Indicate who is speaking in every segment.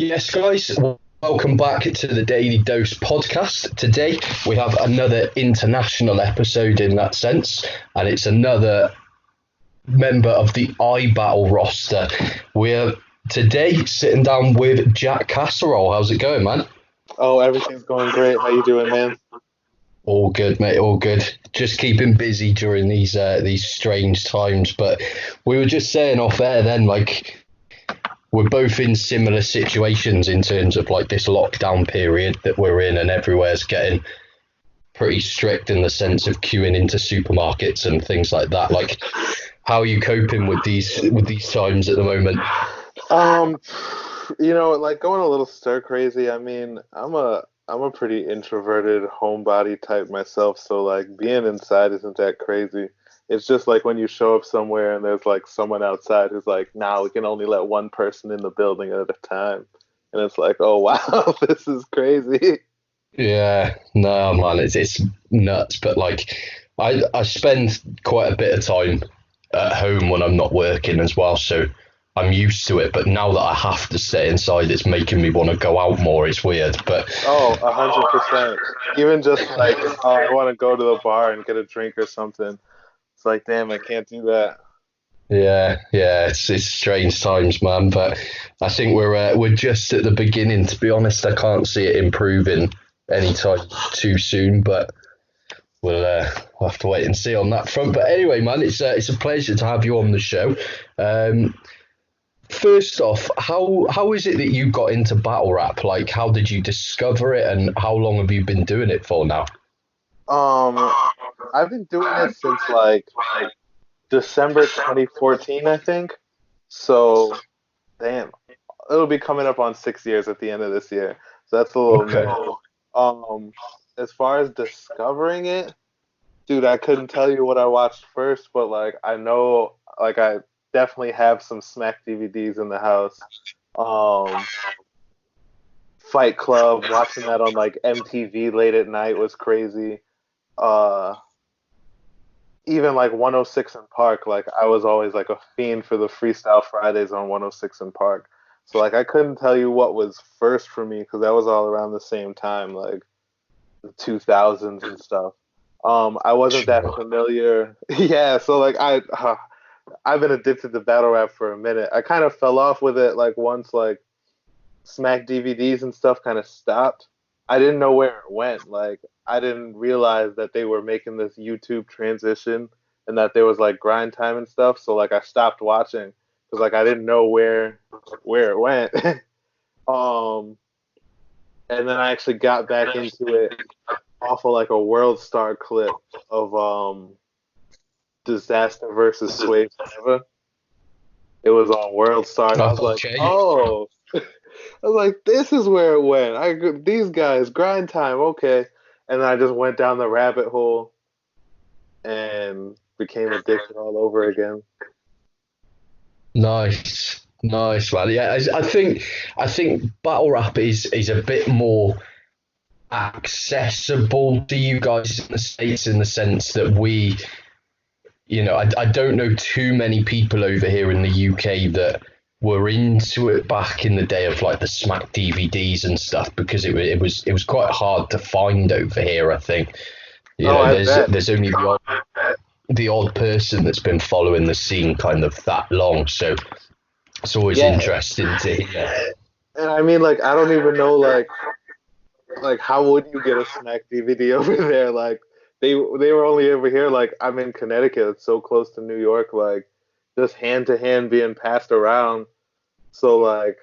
Speaker 1: Yes, guys, welcome back to the Daily Dose podcast. Today we have another international episode in that sense, and it's another member of the iBattle roster. We're today sitting down with Jack Casserole. How's it going, man?
Speaker 2: Oh, everything's going great. How you doing, man?
Speaker 1: All good, mate. All good. Just keeping busy during these strange times. But we were just saying off air then, like, we're both in similar situations in terms of like this lockdown period that we're in, and everywhere's getting pretty strict in the sense of queuing into supermarkets and things like that. Like, how are you coping with these times at the moment?
Speaker 2: Like going a little stir crazy. I mean, I'm a pretty introverted homebody type myself, so like being inside isn't that crazy. It's just like when you show up somewhere and there's like someone outside who's like, "Nah, we can only let one person in the building at a time," and it's like, "Oh wow, this is crazy."
Speaker 1: Yeah, no, man, it's nuts. But like, I spend quite a bit of time at home when I'm not working as well, so I'm used to it. But now that I have to stay inside, it's making me want to go out more. It's weird, but
Speaker 2: Oh, 100%. Even just like, oh, I want to go to the bar and get a drink or something. It's like, damn, I can't do that.
Speaker 1: yeah, it's strange times, man. But I think we're just at the beginning. To be honest, I can't see it improving anytime too soon. But we'll have to wait and see on that front. But anyway, man, it's a pleasure to have you on the show. First off, how is it that you got into battle rap? Like, how did you discover it, and how long have you been doing it for now?
Speaker 2: Um, I've been doing it since like December 2014, I think. So, damn, it'll be coming up on 6 years at the end of this year. So that's a little
Speaker 1: Okay.
Speaker 2: new. Um, as far as discovering it, dude, I couldn't tell you what I watched first, but like I know, like I definitely have some Smack DVDs in the house. Um, Fight Club, watching that on like MTV late at night was crazy. Uh, Even like 106 in Park, like I was always like a fiend for the Freestyle Fridays on 106 in Park. So like I couldn't tell you what was first for me because that was all around the same time, like the 2000s and stuff. I wasn't that familiar. Yeah, so like I've been addicted to battle rap for a minute. I kind of fell off with it like once like Smack DVDs and stuff kind of stopped. I didn't know where it went. Like I didn't realize that they were making this YouTube transition and that there was like grind time and stuff. So like I stopped watching because like I didn't know where it went. um, and then I actually got back into it off of like a World Star clip of Disaster versus Swave Sneva. It was on World Star, and I was like,
Speaker 1: Okay.
Speaker 2: oh, I was like, this is where it went. These guys grind time, okay. And then I just went down the rabbit hole and became addicted all over again.
Speaker 1: Nice, man. Yeah, I think battle rap is a bit more accessible to you guys in the States in the sense that I don't know too many people over here in the UK that were into it back in the day of like the Smack DVDs and stuff because it was quite hard to find over here. I think
Speaker 2: I bet.
Speaker 1: there's only the odd person that's been following the scene kind of that long, so it's always
Speaker 2: Yeah,
Speaker 1: interesting to hear.
Speaker 2: and I mean, like, I don't even know, like how would you get a Smack DVD over there? Like, they were only over here. Like, I'm in Connecticut, it's so close to New York. Like, just hand to hand being passed around. So like,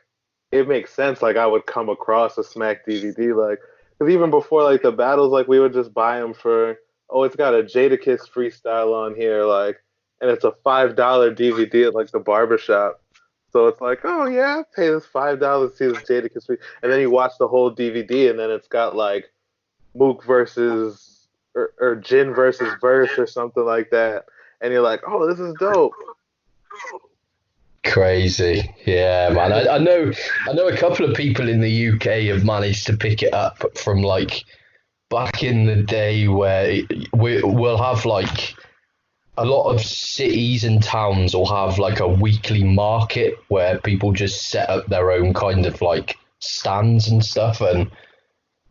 Speaker 2: it makes sense. Like, I would come across a Smack DVD. Like, because even before like the battles, like we would just buy them for. Oh, it's got a Jadakiss freestyle on here, like, and it's a $5 DVD at like the barbershop. So it's like, oh yeah, pay this $5 to see this Jadakiss free, and then you watch the whole DVD, and then it's got like Mook versus or Jin versus Verse or something like that, and you're like, oh, this is dope.
Speaker 1: Crazy, yeah, man. I know a couple of people in the UK have managed to pick it up from like back in the day where we'll have like a lot of cities and towns will have like a weekly market where people just set up their own kind of like stands and stuff, and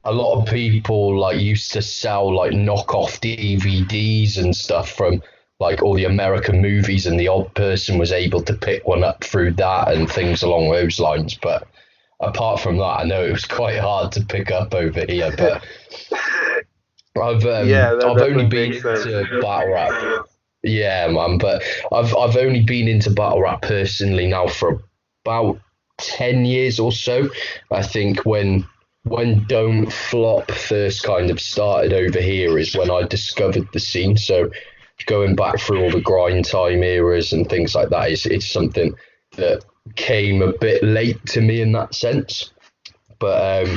Speaker 1: a lot of people like used to sell like knockoff DVDs and stuff from like all the American movies, and the odd person was able to pick one up through that and things along those lines. But apart from that, I know it was quite hard to pick up over here. But
Speaker 2: Yeah, that
Speaker 1: I've only
Speaker 2: definitely
Speaker 1: been
Speaker 2: makes sense.
Speaker 1: into battle rap. Yeah, man. But I've only been into battle rap personally now for about 10 years or so. I think when Don't Flop first kind of started over here is when I discovered the scene. So going back through all the grind time eras and things like that is it's something that came a bit late to me in that sense. But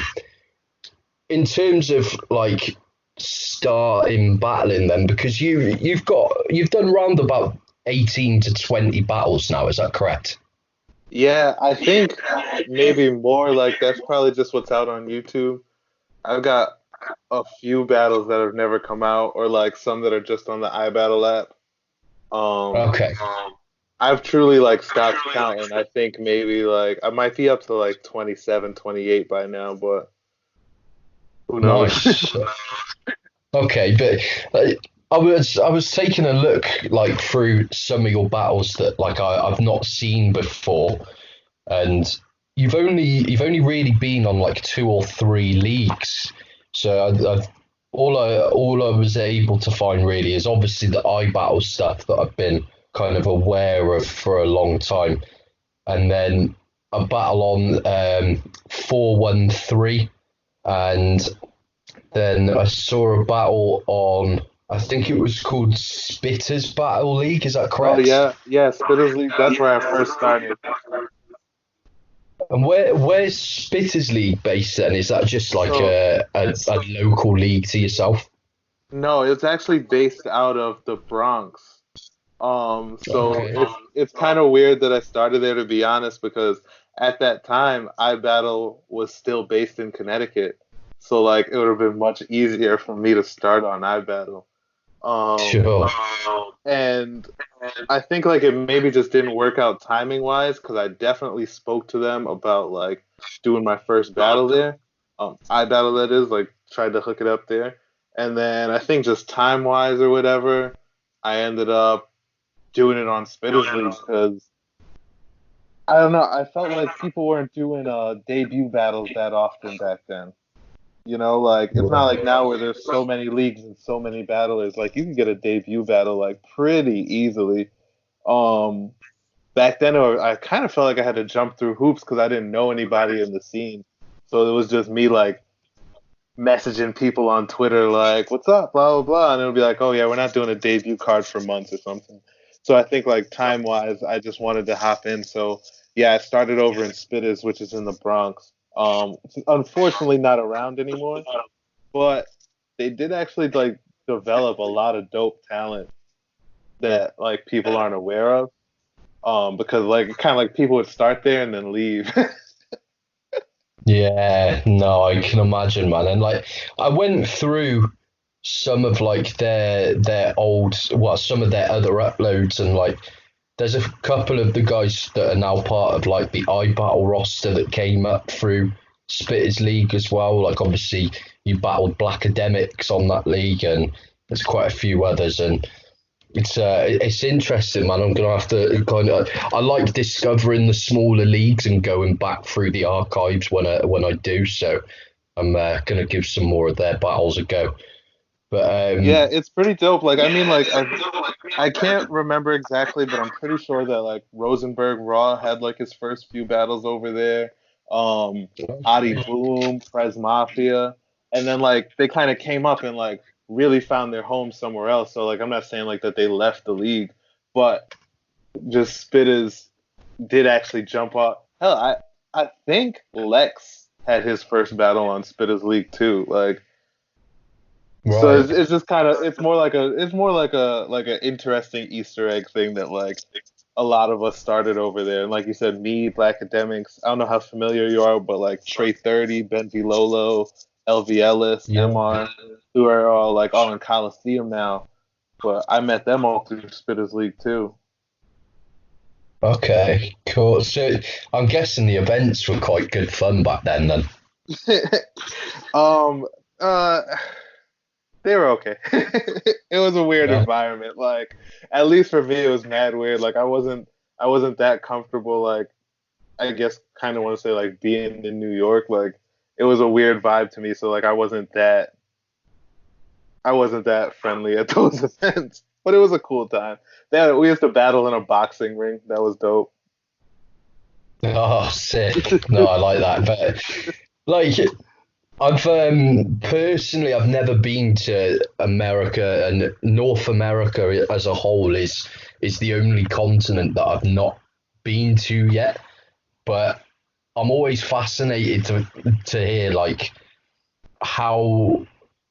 Speaker 1: in terms of like starting battling then, because you've done round about 18 to 20 battles now, is that correct?
Speaker 2: Yeah, I think maybe more like that's probably just what's out on YouTube. I've got a few battles that have never come out, or like some that are just on the iBattle app. Um,
Speaker 1: Okay.
Speaker 2: I've truly like stopped counting. I think maybe like I might be up to like 27, 28 by now, but who knows?
Speaker 1: Nice. Okay, but I was taking a look like through some of your battles that like I've not seen before, and you've only really been on like two or three leagues. So all I was able to find really is obviously the iBattle stuff that I've been kind of aware of for a long time, and then a battle on 413, and then I saw a battle on, I think it was called Spitters Battle League. Is that
Speaker 2: Oh
Speaker 1: correct?
Speaker 2: yeah, yeah, Spitters League. That's where I first started.
Speaker 1: And where's Spitters League based then? Is that just like
Speaker 2: So
Speaker 1: a local league to yourself?
Speaker 2: no, it's actually based out of the Bronx. So
Speaker 1: Okay.
Speaker 2: it's kind of weird that I started there to be honest, because at that time iBattle was still based in Connecticut. So like it would have been much easier for me to start on iBattle. Um,
Speaker 1: Sure.
Speaker 2: and I think like it maybe just didn't work out timing wise, because I definitely spoke to them about like doing my first battle there. iBattle that is, like tried to hook it up there. And then I think just time wise or whatever, I ended up doing it on Spitters League because I don't know. I felt like people weren't doing debut battles that often back then. You know, like it's not like now where there's so many leagues and so many battlers. Like you can get a debut battle like pretty easily. Um, Back then, I kind of felt like I had to jump through hoops because I didn't know anybody in the scene. So it was just me like messaging people on Twitter like, "What's up?" Blah blah blah, and it'll be like, "Oh yeah, we're not doing a debut card for months or something." So I think like time wise, I just wanted to hop in. So yeah, I started over in Spitters, which is in the Bronx. It's unfortunately not around anymore, but they did actually like develop a lot of dope talent that like people aren't aware of. Because like kind of like people would start there and then leave.
Speaker 1: Yeah, no, I can imagine, man. And like, I went through some of like their old, well, some of their other uploads, and like, there's a couple of the guys that are now part of like the iBattle roster that came up through Spitters League as well. Like, obviously, you battled Black Academics on that league, and there's quite a few others, and it's interesting, man. I'm gonna have to kind of. I like discovering the smaller leagues and going back through the archives when I do. So I'm gonna give some more of their battles a go. But
Speaker 2: Yeah, it's pretty dope. Like I mean, like I can't remember exactly, but I'm pretty sure that like Rosenberg Raw had like his first few battles over there. Adi Boom, Prez Mafia, and then like they kind of came up and like really found their home somewhere else. So like I'm not saying like that they left the league, but just Spitters did actually jump off. Hell, I think Lex had his first battle on Spitters League too. Like so
Speaker 1: right,
Speaker 2: it's just kind of it's more like an interesting Easter egg thing that like a lot of us started over there. And like you said, me, Black Academics, I don't know how familiar you are, but like Trey 30, Ben V Lolo, LV Ellis,
Speaker 1: yeah,
Speaker 2: MR, who are all in Coliseum now. But I met them all through Spitters League too.
Speaker 1: Okay, cool. So I'm guessing the events were quite good fun back then.
Speaker 2: um, uh, they were okay. It was a weird
Speaker 1: Yeah.
Speaker 2: environment. Like, at least for me, it was mad weird. Like, I wasn't that comfortable. Like, I guess, kind of want to say like being in New York. Like, it was a weird vibe to me. So like, I wasn't that friendly at those events. But it was a cool time. We used to battle in a boxing ring. That was dope.
Speaker 1: Oh, sick. No, I like that. But like, I've personally, I've never been to America, and North America as a whole is the only continent that I've not been to yet. But I'm always fascinated to hear like how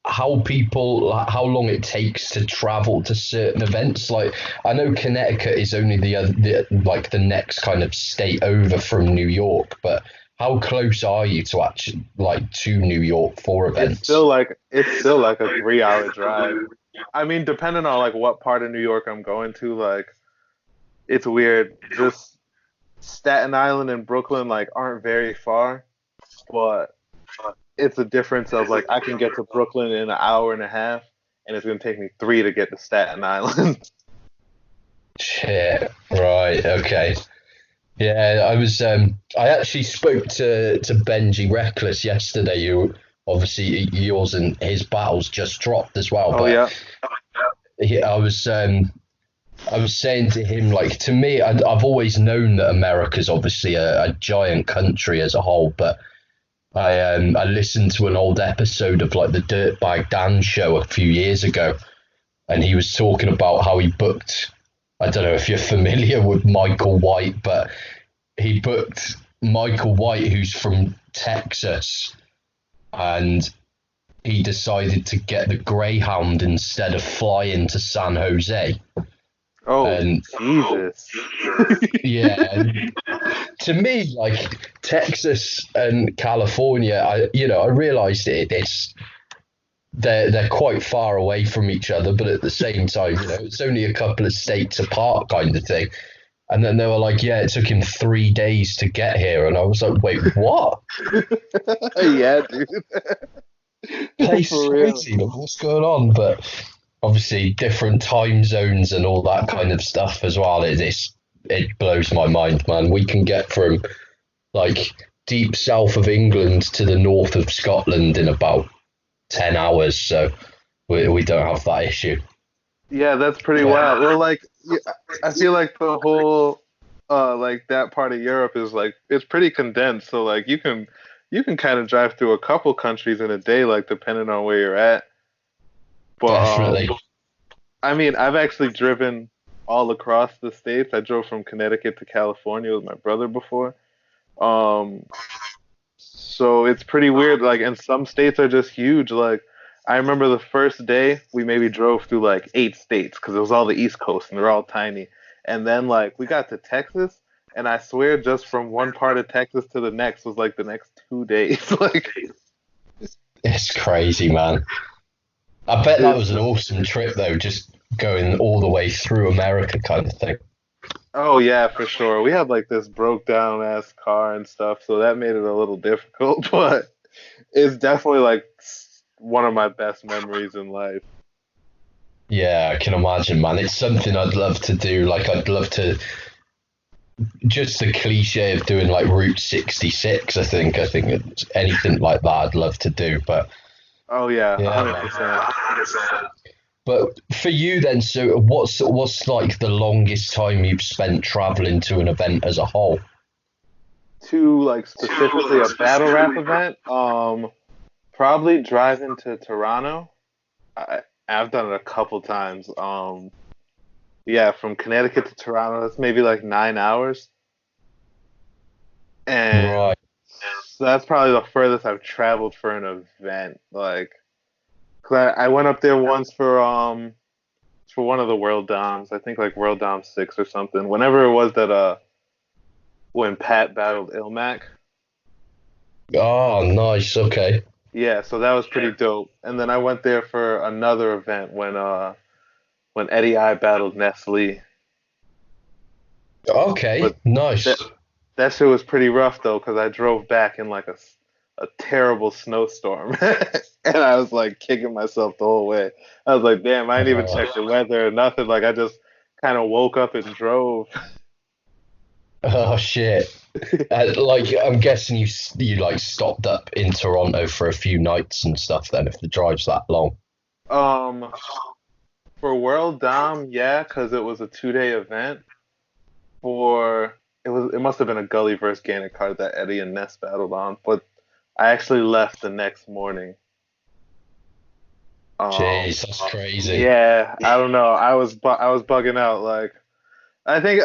Speaker 1: how long it takes to travel to certain events. Like I know Connecticut is only like the next kind of state over from New York, but how close are you to actually like to New York for events?
Speaker 2: It's still like a 3 hour drive. I mean, depending on like what part of New York I'm going to, like it's weird. Just Staten Island and Brooklyn like aren't very far, but it's a difference of like I can get to Brooklyn in an hour and a half, and it's gonna take me three to get to Staten Island.
Speaker 1: Shit. Right. Okay. Yeah, I actually spoke to Benji Reckless yesterday, who obviously yours and his battles just dropped as well.
Speaker 2: Oh
Speaker 1: But
Speaker 2: yeah.
Speaker 1: he, I was saying to him, like, to me, I've always known that America's obviously a giant country as a whole, but I listened to an old episode of like the Dirtbag Dan show a few years ago, and he was talking about how he booked. I don't know if you're familiar with Michael White, but he booked Michael White, who's from Texas, and he decided to get the Greyhound instead of flying to San Jose.
Speaker 2: Oh
Speaker 1: And
Speaker 2: Jesus.
Speaker 1: yeah, to me, like Texas and California, I realized it's they're quite far away from each other, but at the same time, it's only a couple of states apart, kind of thing. And then they were like, yeah, it took him 3 days to get here. And I was like, wait, what?
Speaker 2: Yeah, dude.
Speaker 1: Place is
Speaker 2: For real.
Speaker 1: crazy. Like, what's going on? But obviously, different time zones and all that kind of stuff as well. It blows my mind, man. We can get from like deep south of England to the north of Scotland in about 10 hours. So we don't have that issue.
Speaker 2: Yeah, that's pretty
Speaker 1: But
Speaker 2: wild. Well, like I feel like the whole like that part of Europe is like it's pretty condensed. So like you can kind of drive through a couple countries in a day, like depending on where you're at. But
Speaker 1: definitely.
Speaker 2: I mean, I've actually driven all across the states. I drove from Connecticut to California with my brother before. Um, so it's pretty weird. Like, and some states are just huge. Like, I remember the first day we maybe drove through like 8 states because it was all the East Coast and they're all tiny. And then like we got to Texas, and I swear just from one part of Texas to the next was like the next 2 days. Like,
Speaker 1: It's crazy, man. I bet that
Speaker 2: it's
Speaker 1: was an awesome trip, though, just going all the way through America kind of thing.
Speaker 2: oh yeah, for sure. We had like this broke down ass car and stuff, so that made it a little difficult, but it's definitely like one of my best memories in life.
Speaker 1: Yeah, I can imagine, man. It's something I'd love to do. Like, I'd love to just the cliche of doing like Route 66. I think it's anything like that I'd love to do. But
Speaker 2: Oh yeah,
Speaker 1: yeah, man.
Speaker 2: 100%.
Speaker 1: But for you then, so what's like the longest time you've spent traveling to an event as a whole?
Speaker 2: To like specifically a battle rap event, probably driving to Toronto. I've done it a couple times. Yeah, from Connecticut to Toronto, that's maybe like 9 hours, and
Speaker 1: Right.
Speaker 2: so that's probably the furthest I've traveled for an event. Like, 'cause I went up there once for one of the World Doms. I think like World Dom 6 or something. Whenever it was that when Pat battled Ilmac.
Speaker 1: Oh, nice. Okay.
Speaker 2: Yeah, so that was pretty dope. And then I went there for another event when Eddie I battled Nestle.
Speaker 1: Okay,
Speaker 2: But
Speaker 1: nice.
Speaker 2: that that shit was pretty rough though, because I drove back in like a terrible snowstorm, and I was like kicking myself the whole way. I was like, damn, I didn't even
Speaker 1: Uh,
Speaker 2: check the weather or nothing. Like I just kind of woke up and drove.
Speaker 1: oh shit. Like I'm guessing you like stopped up in Toronto for a few nights and stuff. Then, if the drive's that long.
Speaker 2: Um, for World Dom, yeah, because it was a 2 day event. For it must have been a Gully versus Gannon card that Eddie and Ness battled on, but I actually left the next morning.
Speaker 1: Jeez, that's crazy.
Speaker 2: Yeah, I don't know. I was bugging out. Like I think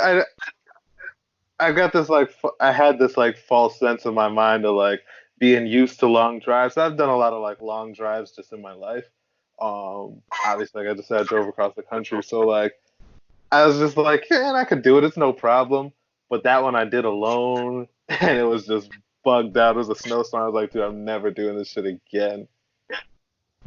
Speaker 2: I got this like I had this like false sense in my mind of like being used to long drives. I've done a lot of like long drives just in my life. Obviously, like I just said, I drove across the country, so like I was just like, man, I could do it. It's no problem. But that one I did alone, and it was just bugged out. It was a snowstorm. I was like, dude, I'm never doing this shit again.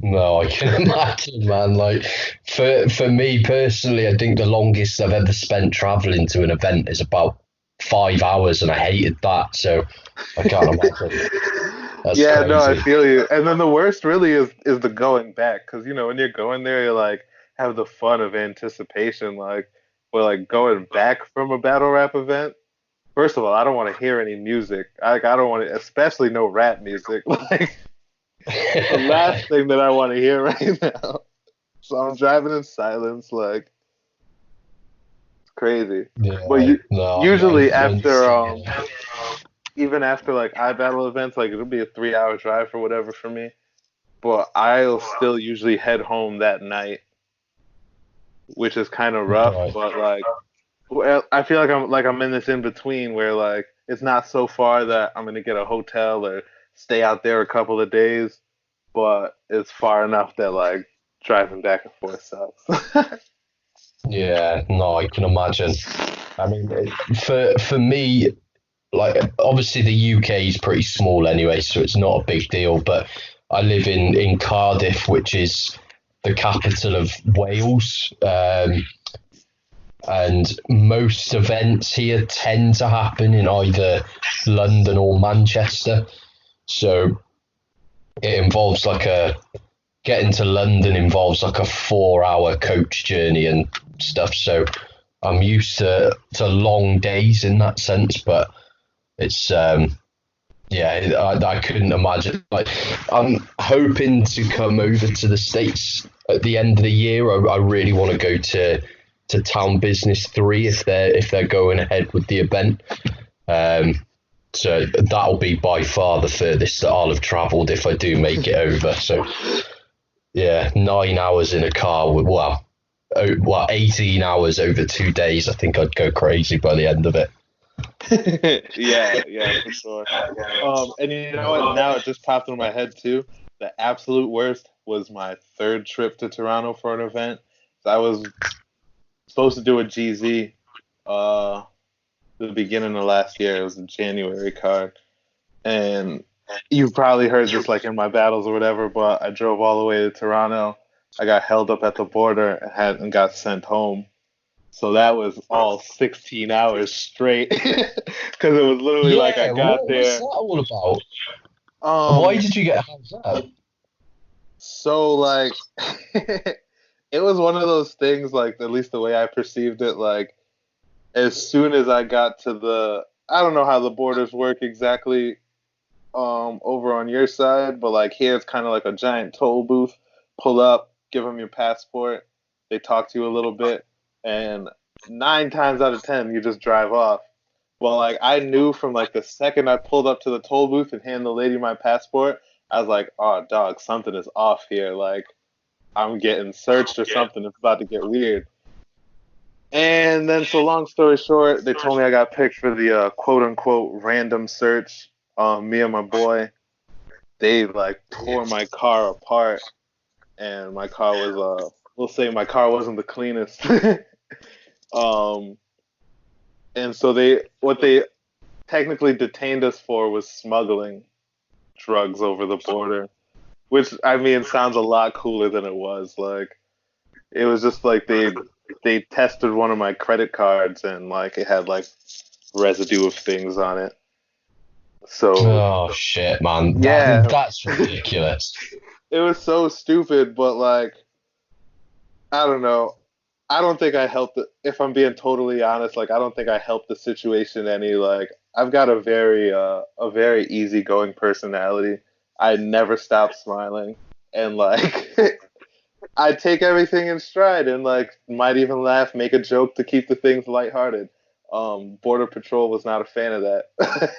Speaker 1: No, I can imagine, man. Like for me personally, I think the longest I've ever spent traveling to an event is about 5 hours, and I hated that. So I can't imagine. That's
Speaker 2: Yeah, no, I
Speaker 1: crazy.
Speaker 2: feel you. And then the worst really is the going back, because you know when you're going there, you like have the fun of anticipation, like but like going back from a battle rap event. First of all, I don't want to hear any music. I don't want to, especially no rap music. Like the last thing that I want to hear right now. So I'm driving in silence, like it's crazy. But
Speaker 1: Yeah, no,
Speaker 2: usually
Speaker 1: I
Speaker 2: after
Speaker 1: understand.
Speaker 2: even after like I battle events, like it'll be a 3 hour drive or whatever for me. But I'll still usually head home that night, which is kind of rough.
Speaker 1: Right.
Speaker 2: But like, well, I feel like I'm in this in between where like it's not so far that I'm gonna get a hotel or stay out there a couple of days, but it's far enough that like driving back and forth sucks.
Speaker 1: Yeah, no, I can imagine. I mean, for me, like obviously the UK is pretty small anyway, so it's not a big deal. But I live in Cardiff, which is the capital of Wales, and most events here tend to happen in either London or Manchester. So it involves like a getting to London involves like a 4 hour coach journey and stuff. So I'm used to long days in that sense, but it's yeah, I couldn't imagine. Like, I'm hoping to come over to the States at the end of the year. I really want to go to Town Business 3 if they're going ahead with the event. Um, so that'll be by far the furthest that I'll have travelled if I do make it over. So yeah, 9 hours in a car. Well, 18 hours over 2 days. I think I'd go crazy by the end of it.
Speaker 2: Yeah, yeah, for sure. And you know what? Now it just popped in my head too. The absolute worst was my third trip to Toronto for an event. So I was supposed to do a GZ uh the beginning of last year. It was a January card. And you've probably heard this like in my battles or whatever, but I drove all the way to Toronto. I got held up at the border and got sent home. So that was all 16 hours straight because it was literally like I
Speaker 1: Yeah,
Speaker 2: got
Speaker 1: what was
Speaker 2: there.
Speaker 1: that all about? Why
Speaker 2: Um,
Speaker 1: did you get hands up?
Speaker 2: so like it was one of those things like at least the way I perceived it, like as soon as I got to I don't know how the borders work exactly over on your side, but like here it's kind of like a giant toll booth. Pull up, give them your passport. They talk to you a little bit, and 9 times out of 10 you just drive off. Well, like I knew from like the second I pulled up to the toll booth and handed the lady my passport, I was like, "Oh, dog, something is off here. Like I'm getting searched or something. It's about to get weird." And then, so long story short, they told me I got picked for the quote unquote random search. Me and my boy, they like tore my car apart, and my car was we'll say my car wasn't the cleanest. um, and so what they technically detained us for was smuggling drugs over the border, which I mean sounds a lot cooler than it was. Like it was just like they they tested one of my credit cards and like it had like residue of things on it. So
Speaker 1: Oh shit, man.
Speaker 2: yeah,
Speaker 1: That's ridiculous.
Speaker 2: it was so stupid, but like I don't know. I don't think I helped it. If I'm being totally honest, like I don't think I helped the situation any. Like I've got a very easygoing personality. I never stop smiling, and like I take everything in stride, and like might even laugh, make a joke to keep the things lighthearted. Border Patrol was not a fan of that,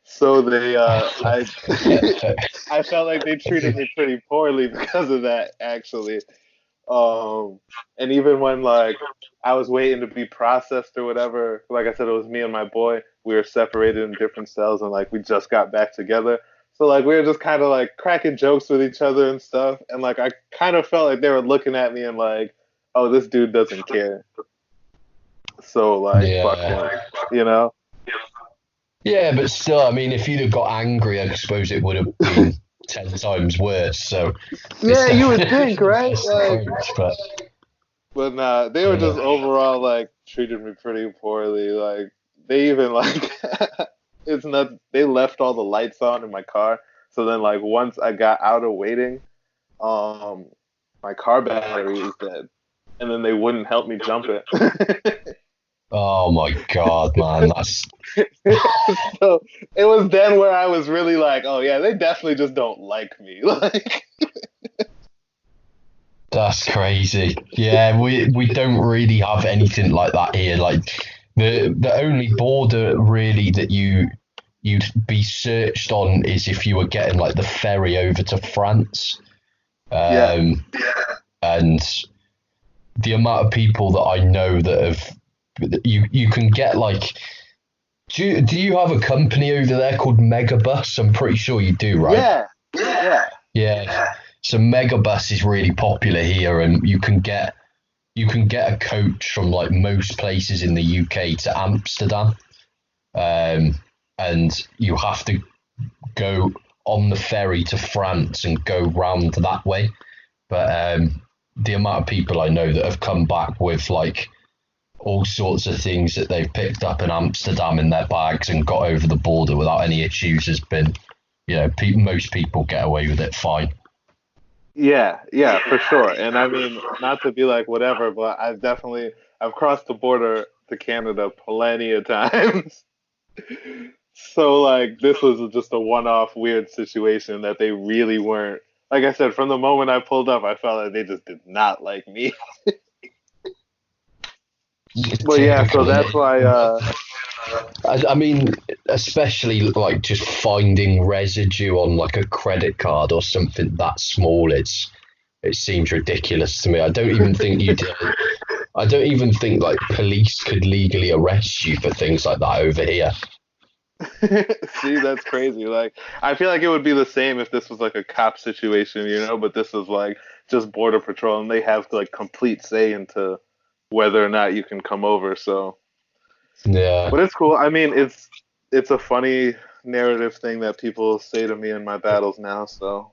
Speaker 2: so I I felt like they treated me pretty poorly because of that, actually. And even when like I was waiting to be processed or whatever, like I said, it was me and my boy. We were separated in different cells, and like we just got back together. So like we were just kind of like cracking jokes with each other and stuff. And like I kind of felt like they were looking at me and like, oh, this dude doesn't care. So like, fuck
Speaker 1: Yeah.
Speaker 2: him, you know?
Speaker 1: Yeah, but still, I mean, if you'd have got angry, I suppose it would have been 10 times worse. So it's
Speaker 2: Yeah, you would
Speaker 1: definitely
Speaker 2: think,
Speaker 1: the
Speaker 2: right?
Speaker 1: best
Speaker 2: Like,
Speaker 1: approach. But
Speaker 2: but nah, they were just overall like treated me pretty poorly. Like they even like it's not they left all the lights on in my car. So then like once I got out of waiting, um my car battery was dead. And then they wouldn't help me jump it.
Speaker 1: oh my god, man, that's
Speaker 2: So it was then where I was really like, oh yeah, they definitely just don't like me. Like
Speaker 1: that's crazy. Yeah, we don't really have anything like that here. Like the only border really that you'd be searched on is if you were getting like the ferry over to France.
Speaker 2: yeah.
Speaker 1: And the amount of people that I know that have you can get like do you have a company over there called Megabus? I'm pretty sure you do, right?
Speaker 2: Yeah. Yeah.
Speaker 1: Yeah. So Megabus is really popular here, and you can get a coach from like most places in the UK to Amsterdam, and you have to go on the ferry to France and go round that way. But the amount of people I know that have come back with like all sorts of things that they've picked up in Amsterdam in their bags and got over the border without any issues has been, most people get away with it fine.
Speaker 2: Yeah, yeah, for sure. And I mean, not to be like whatever, but I've crossed the border to Canada plenty of times. So like this was just a one-off weird situation that they really weren't. Like I said, from the moment I pulled up, I felt like they just did not like me. But yeah, so
Speaker 1: Typically,
Speaker 2: that's why.
Speaker 1: I mean, especially like just finding residue on like a credit card or something that small, it seems ridiculous to me. I don't even think like police could legally arrest you for things like that over here.
Speaker 2: See, that's crazy. Like, I feel like it would be the same if this was like a cop situation, you know. But this is like just border patrol, and they have like complete say into whether or not you can come over. So,
Speaker 1: Yeah.
Speaker 2: but it's cool. I mean, it's a funny narrative thing that people say to me in my battles now. So,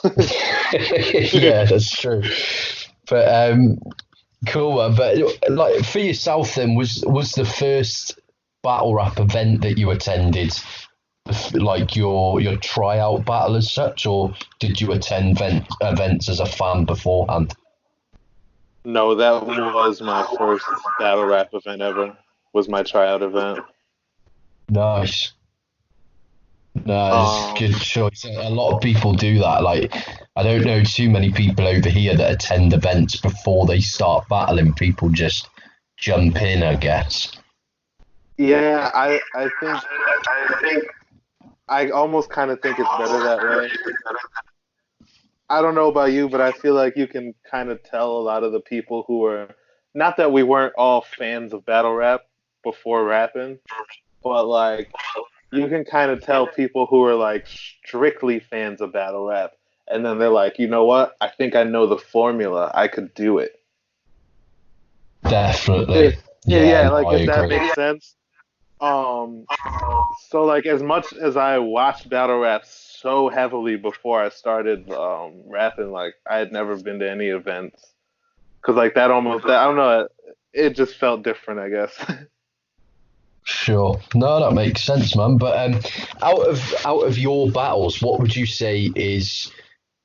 Speaker 1: Yeah, that's true. But cool. But like for yourself, then was the first battle rap event that you attended like your tryout battle as such, or did you attend events as a fan beforehand?
Speaker 2: no, that was my first battle rap event ever. Was my tryout event.
Speaker 1: Nice. No, it's a
Speaker 2: Um,
Speaker 1: good choice. A lot of people do that. Like, I don't know too many people over here that attend events before they start battling. People just jump in, I guess.
Speaker 2: yeah, I think I almost kind of think it's better that way. I don't know about you, but I feel like you can kind of tell a lot of the people who are not that we weren't all fans of battle rap before rapping, but like you can kind of tell people who are like strictly fans of battle rap, and then they're like, you know what? I think I know the formula. I could do it.
Speaker 1: Definitely. Yeah,
Speaker 2: Yeah,
Speaker 1: no,
Speaker 2: like
Speaker 1: I
Speaker 2: if that
Speaker 1: agree.
Speaker 2: makes sense. Um, so like as much as I watched battle rap so heavily before I started rapping, like I had never been to any events. because like that almost I don't know, it just felt different, I guess.
Speaker 1: Sure. No, that makes sense, man. But out of your battles, what would you say is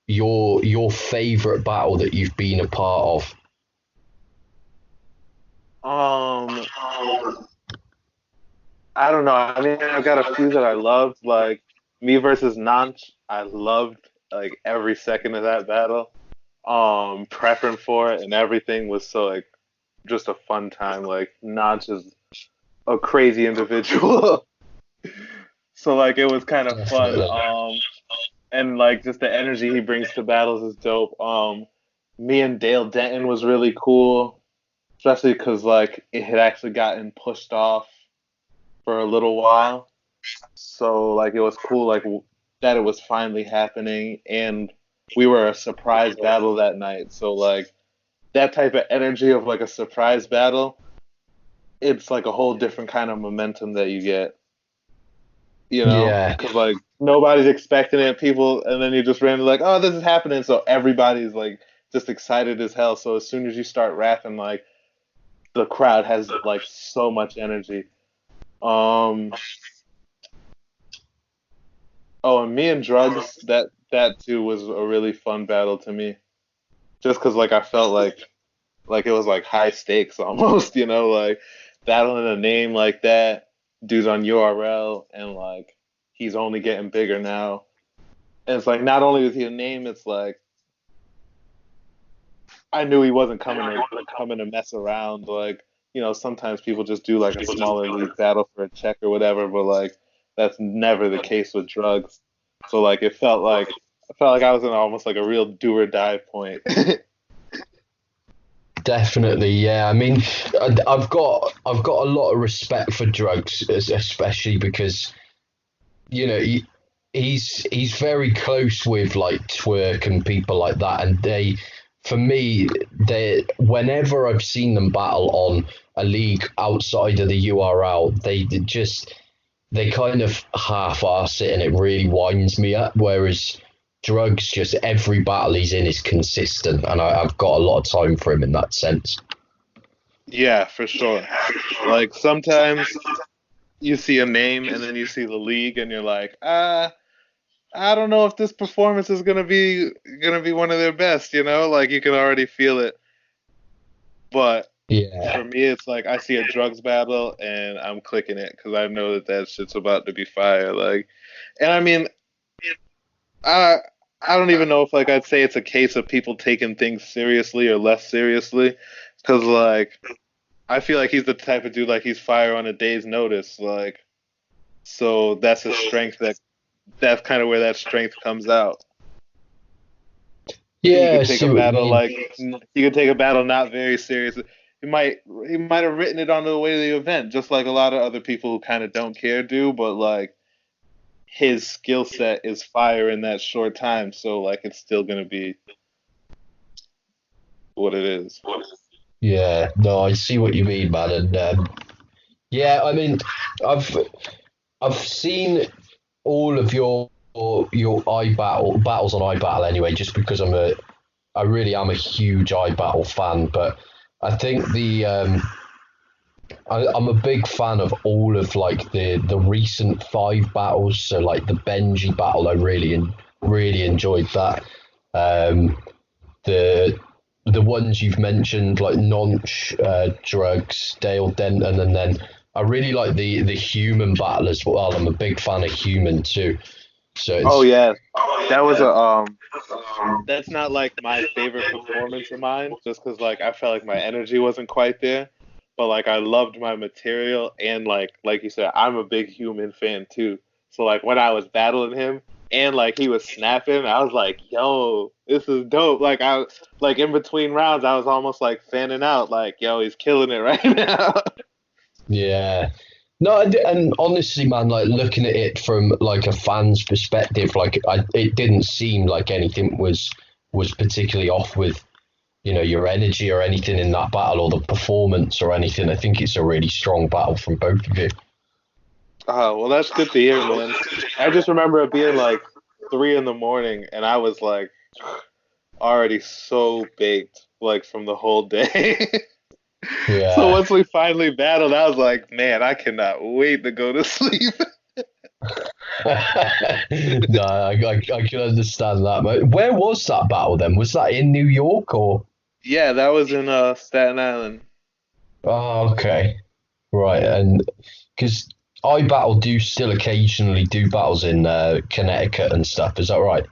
Speaker 1: your favorite battle that you've been a part of?
Speaker 2: um, I don't know. I mean, I've got a few that I loved, like me versus Nanch. I loved like every second of that battle. Prepping for it and everything was so like just a fun time. Like Nanch is a crazy individual. So like it was kind of fun.
Speaker 1: Definitely.
Speaker 2: And like just the energy he brings to battles is dope. Me and Dale Denton was really cool, especially because like it had actually gotten pushed off for a little while. So like it was cool like that it was finally happening, and we were a surprise battle that night. So like that type of energy of like a surprise battle, it's like a whole different kind of momentum that you get. You know,
Speaker 1: Yeah,
Speaker 2: because like nobody's expecting it, people, and then you just randomly like, oh, this is happening, so everybody's like just excited as hell. So as soon as you start rapping, like the crowd has like so much energy. Um, oh, and me and Drugs, that too was a really fun battle to me, just because like I felt like it was like high stakes almost, you know, like battling a name like that, dude's on URL, and like he's only getting bigger now. And it's like not only was he a name, it's like I knew he wasn't coming to mess around. Like you know, sometimes people just do like a smaller league battle for a check or whatever, but like that's never the case with Drugs. So like I felt like I was in almost like a real do or die point.
Speaker 1: definitely. Yeah. I mean, I've got a lot of respect for Drugs, especially because he's very close with like Twerk and people like that, and for me, they whenever I've seen them battle on a league outside of the URL, they kind of half-ass it, and it really winds me up. Whereas Drugs, just every battle he's in is consistent, and I've got a lot of time for him in that sense.
Speaker 2: Yeah, for sure. Like sometimes you see a name and then you see the league and you're like, I don't know if this performance is gonna be one of their best, you know? Like you can already feel it. But
Speaker 1: Yeah,
Speaker 2: for me, it's like I see a drugs battle and I'm clicking it because I know that that shit's about to be fire. Like, and I mean, I I don't even know if like I'd say it's a case of people taking things seriously or less seriously, because like I feel like he's the type of dude like he's fire on a day's notice. Like, so that's a strength that's kind of where that strength comes out. He
Speaker 1: yeah, I
Speaker 2: could take a
Speaker 1: see what you
Speaker 2: battle
Speaker 1: mean.
Speaker 2: like he could take a battle not very serious. He might have written it on the way to the event, just like a lot of other people who kind of don't care do. But like his skill set is fire in that short time, so like it's still gonna be what it is.
Speaker 1: Yeah, no, I see what you mean, man, and yeah, I mean, I've I've seen all of your battles on iBattle anyway, just because I really am a huge iBattle fan, but I think I'm a big fan of all of like the recent five battles. So like the Benji battle, I really enjoyed that. Um, the the ones you've mentioned, like Nonch, Drugs, Dale Denton, and then I really like the human battle as well. I'm a big fan of human too. So
Speaker 2: Oh
Speaker 1: it's
Speaker 2: yeah, that was a that's not like my favorite performance of mine, just because like I felt like my energy wasn't quite there. But like I loved my material, and like you said, I'm a big human fan too. So like when I was battling him and like he was snapping, I was like, yo, this is dope. Like in between rounds, I was almost like fanning out, like, yo, he's killing it right now.
Speaker 1: yeah. No, and honestly, man, like looking at it from like a fan's perspective, like it didn't seem like anything was particularly off with your energy or anything in that battle or the performance or anything. I think it's a really strong battle from both of you.
Speaker 2: Oh, well, that's good to hear, man. I just remember it being like 3 in the morning, and I was like, already so baked, like from the whole day. So
Speaker 1: Yeah.
Speaker 2: once we finally battled, I was like, man, I cannot wait to go to sleep.
Speaker 1: No, I can understand that, mate. Where was that battle then? Was that in New York or?
Speaker 2: Yeah, that was in Staten Island.
Speaker 1: Oh, okay. Right. And because I battle do still occasionally do battles in Connecticut and stuff. Is that right?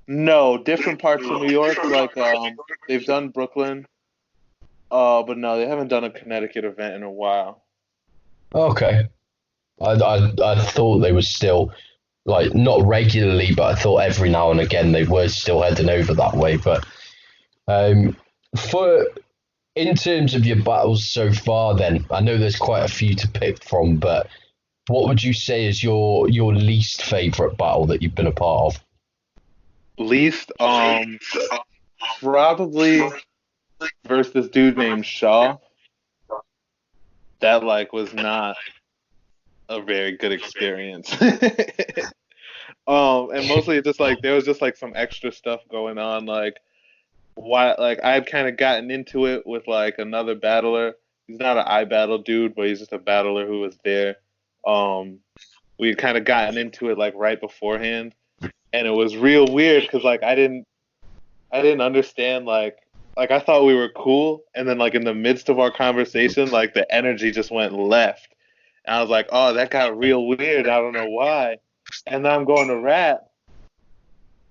Speaker 2: No, different parts of New York, like they've done Brooklyn, but no, they haven't done a Connecticut event in a while.
Speaker 1: Okay. I thought they were still like not regularly, but I thought every now and again they were still heading over that way. But um, for in terms of your battles so far, then I know there's quite a few to pick from, but what would you say is your least favorite battle that you've been a part of?
Speaker 2: Least, probably versus this dude named Shaw. That like was not a very good experience. And mostly just like there was just like some extra stuff going on. Like why like I had kind of gotten into it with like another battler. He's not an iBattle dude, but he's just a battler who was there. Um, we had kind of gotten into it like right beforehand, and it was real weird because like I didn't understand like I thought we were cool, and then like in the midst of our conversation, like the energy just went left, and I was like, oh, that got real weird. I don't know why. And then I'm going to rap,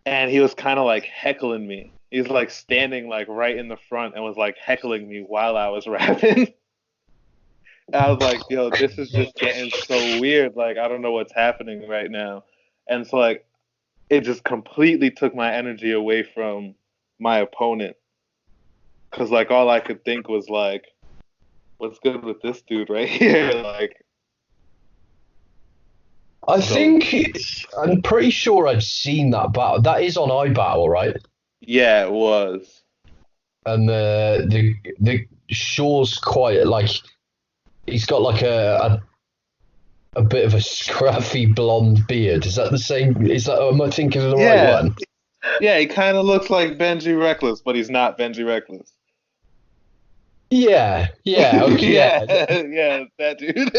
Speaker 2: and he was kind of like heckling me. He was like standing like right in the front and was like heckling me while I was rapping. And I was like, yo, this is just getting so weird. Like I don't know what's happening right now. And so like it just completely took my energy away from my opponent. Cause like all I could think was like, what's good with this dude right here? Like
Speaker 1: I
Speaker 2: so
Speaker 1: think I'm pretty sure I've seen that battle. That is on iBattle, right?
Speaker 2: yeah, it was.
Speaker 1: And the Shaw's quite like he's got like a bit of a scruffy blonde beard. Is that the same? Is that am I thinking of the right
Speaker 2: Yeah.
Speaker 1: one?
Speaker 2: Yeah, he kinda looks like Benji Reckless, but he's not Benji Reckless.
Speaker 1: Yeah, yeah, okay, yeah.
Speaker 2: Yeah, yeah, that dude.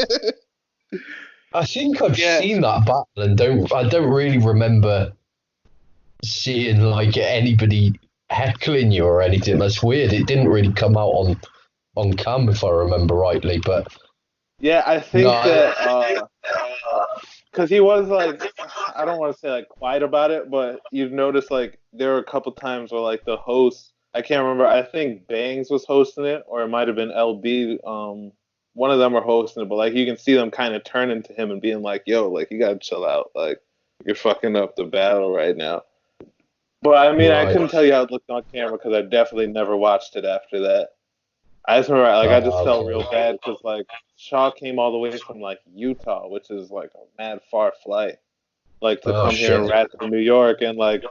Speaker 1: I think I've
Speaker 2: Yeah.
Speaker 1: seen that battle and don't really remember seeing like anybody heckling you or anything. That's weird. It didn't really come out on cam if I remember rightly, but
Speaker 2: Yeah, I
Speaker 1: no,
Speaker 2: think that because he was like, I don't want to say like quiet about it, but you've noticed like there were a couple times where like the host, I can't remember, I think Bangs was hosting it, or it might have been LB. One of them were hosting it, but like you can see them kind of turning to him and being like, "Yo, like you gotta chill out, like you're fucking up the battle right now." But I mean, I
Speaker 1: right.
Speaker 2: couldn't tell you how it looked on camera because I definitely never watched it after that. I just remember, like, I just felt real
Speaker 1: Okay.
Speaker 2: bad because, like, Shaw came all the way from, like, Utah, which is, like, a mad far flight, like, to
Speaker 1: Oh
Speaker 2: come here and
Speaker 1: shit.
Speaker 2: rap in New York and, like,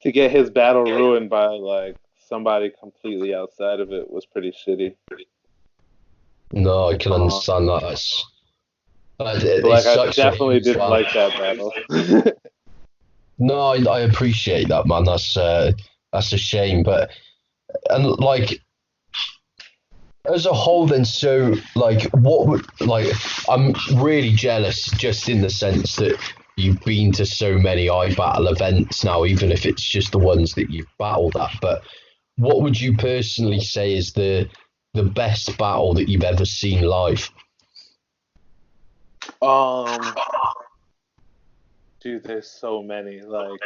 Speaker 2: to get his battle ruined by, like, somebody completely outside of it was pretty shitty.
Speaker 1: No, I can
Speaker 2: Uh,
Speaker 1: understand that.
Speaker 2: so,
Speaker 1: It's
Speaker 2: like, I
Speaker 1: such a
Speaker 2: definitely
Speaker 1: huge
Speaker 2: didn't
Speaker 1: fan.
Speaker 2: like that battle.
Speaker 1: No, I appreciate that, man. That's a shame, but and like as a whole, then so like what would like I'm really jealous just in the sense that you've been to so many iBattle events now, even if it's just the ones that you've battled at. But what would you personally say is the best battle that you've ever seen live?
Speaker 2: um, dude, there's so many. Like,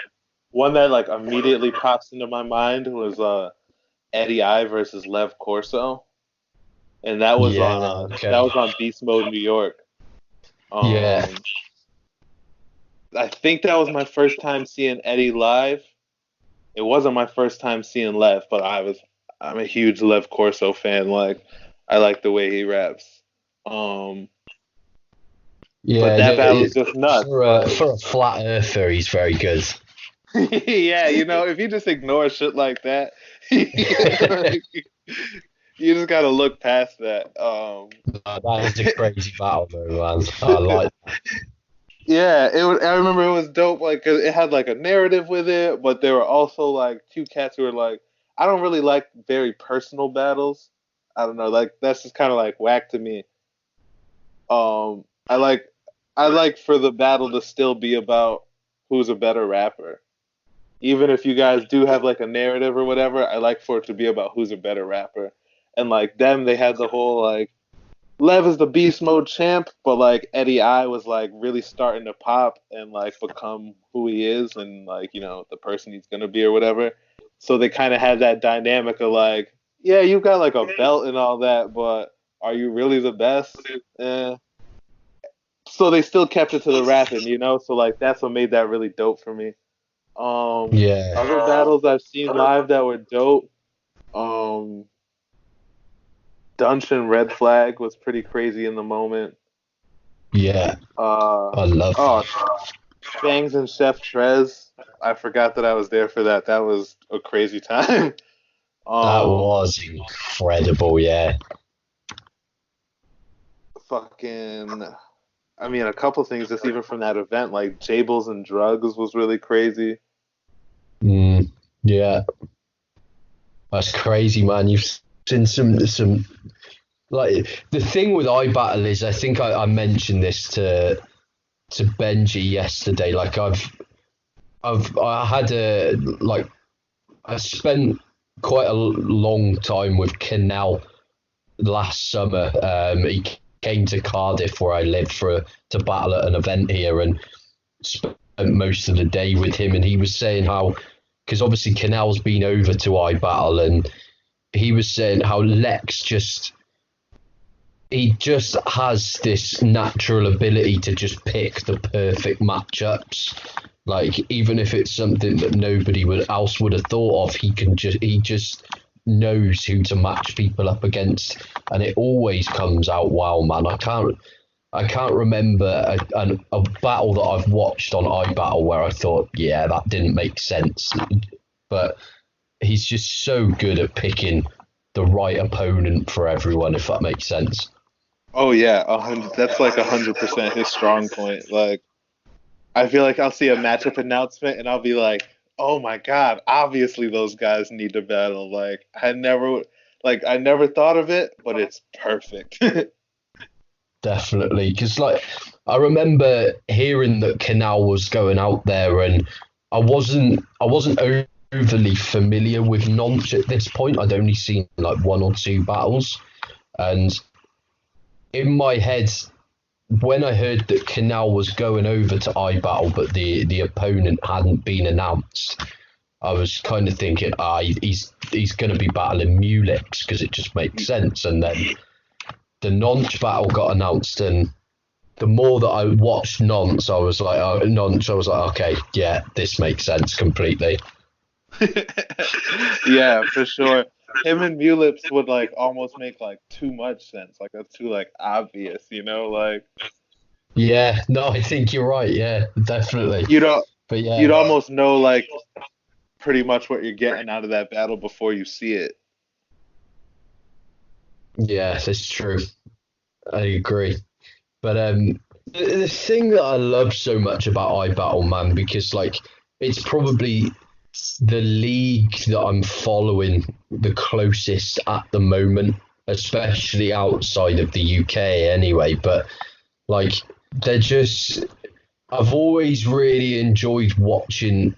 Speaker 2: one that, like, immediately pops into my mind was, Eddie I versus Lev Corso. And
Speaker 1: Yeah, okay.
Speaker 2: that was on Beast Mode New York.
Speaker 1: Yeah.
Speaker 2: Um, I think that was my first time seeing Eddie live. It wasn't my first time seeing Lev, but I'm a huge Lev Corso fan. Like I like the way he raps. Um, but
Speaker 1: Yeah,
Speaker 2: that battle was just nuts. Like
Speaker 1: for a flat earther, he's very good.
Speaker 2: yeah, you know, if you just ignore shit like that, like, you just gotta look past that.
Speaker 1: That was a crazy battle, though, man. I like.
Speaker 2: Yeah, I remember it was dope. Like, 'cause it had like a narrative with it, but there were also like two cats who were like, I don't really like very personal battles. I don't know, like that's just kind of like whack to me. Um, I like, I like for the battle to still be about who's a better rapper. Even if you guys do have like a narrative or whatever, I like for it to be about who's a better rapper. And like them, they had the whole like Lev is the beast mode champ, but like Eddie I was like really starting to pop and like become who he is and like, the person he's gonna be or whatever. So they kind of had that dynamic of like, yeah, you got like a belt and all that, but are you really the best? Eh. So they still kept it to the rapping, So like that's what made that really dope for me.
Speaker 1: Yeah,
Speaker 2: Other battles I've seen live that were dope. Um, Dungeon Red Flag was pretty crazy in the moment.
Speaker 1: yeah, I love
Speaker 2: Oh, Fangs and Chef Trez. I forgot that I was there for that. That was a crazy time.
Speaker 1: that
Speaker 2: Um,
Speaker 1: was incredible. Yeah,
Speaker 2: fucking. I mean, a couple things just even from that event, like Jables and Drugs was really crazy.
Speaker 1: mm, yeah, that's crazy, man. You've seen some like the thing with iBattle is I think I mentioned this to Benji yesterday. Like I had a like I spent quite a long time with Canal last summer. He came to Cardiff where I live to battle at an event here and spent most of the day with him. And he was saying how because obviously Canal's been over to iBattle and he was saying how Lex he just has this natural ability to just pick the perfect matchups. Like even if it's something that nobody else would have thought of, he just knows who to match people up against, and it always comes out well, man. I can't remember a battle that I've watched on iBattle where I thought, yeah, that didn't make sense. But he's just so good at picking the right opponent for everyone, if that makes sense.
Speaker 2: Oh yeah, 100. That's like 100% his strong point. Like I feel like I'll see a matchup announcement and I'll be like, oh my god, obviously those guys need to battle. I never thought of it, but it's perfect.
Speaker 1: Definitely, because like I remember hearing that Canal was going out there, and I wasn't overly familiar with Nonch at this point. I'd only seen like one or two battles, and in my head, when I heard that Canal was going over to iBattle, but the opponent hadn't been announced, I was kind of thinking, he's going to be battling Mulix because it just makes sense, and then the Nonch battle got announced, and the more that I watched Nonce, I was like, okay, yeah, this makes sense completely.
Speaker 2: Yeah, for sure. Him and Mulips would like almost make like too much sense. Like that's too like obvious, Like
Speaker 1: Yeah, no, I think you're right. Yeah, definitely.
Speaker 2: you don't
Speaker 1: But
Speaker 2: you'd
Speaker 1: yeah,
Speaker 2: almost know like pretty much what you're getting out of that battle before you see it.
Speaker 1: yeah, that's true. I agree. But the thing that I love so much about iBattle, man, because like it's probably the league that I'm following the closest at the moment, especially outside of the UK anyway. But like they're just I've always really enjoyed watching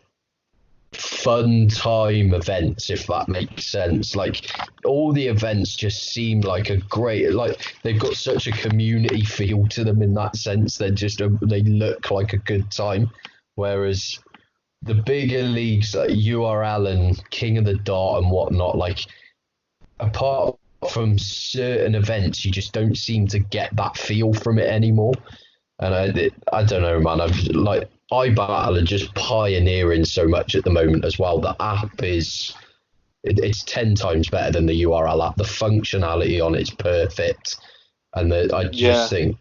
Speaker 1: fun time events, if that makes sense. Like all the events just seem like a great, like they've got such a community feel to them in that sense. They look like a good time. Whereas the bigger leagues like URL and King of the Dart and whatnot, like apart from certain events, you just don't seem to get that feel from it anymore. And I don't know, man. I've like iBattle are just pioneering so much at the moment as well. The app it's 10 times better than the URL app. The functionality on it's perfect, and I just
Speaker 2: Yeah.
Speaker 1: think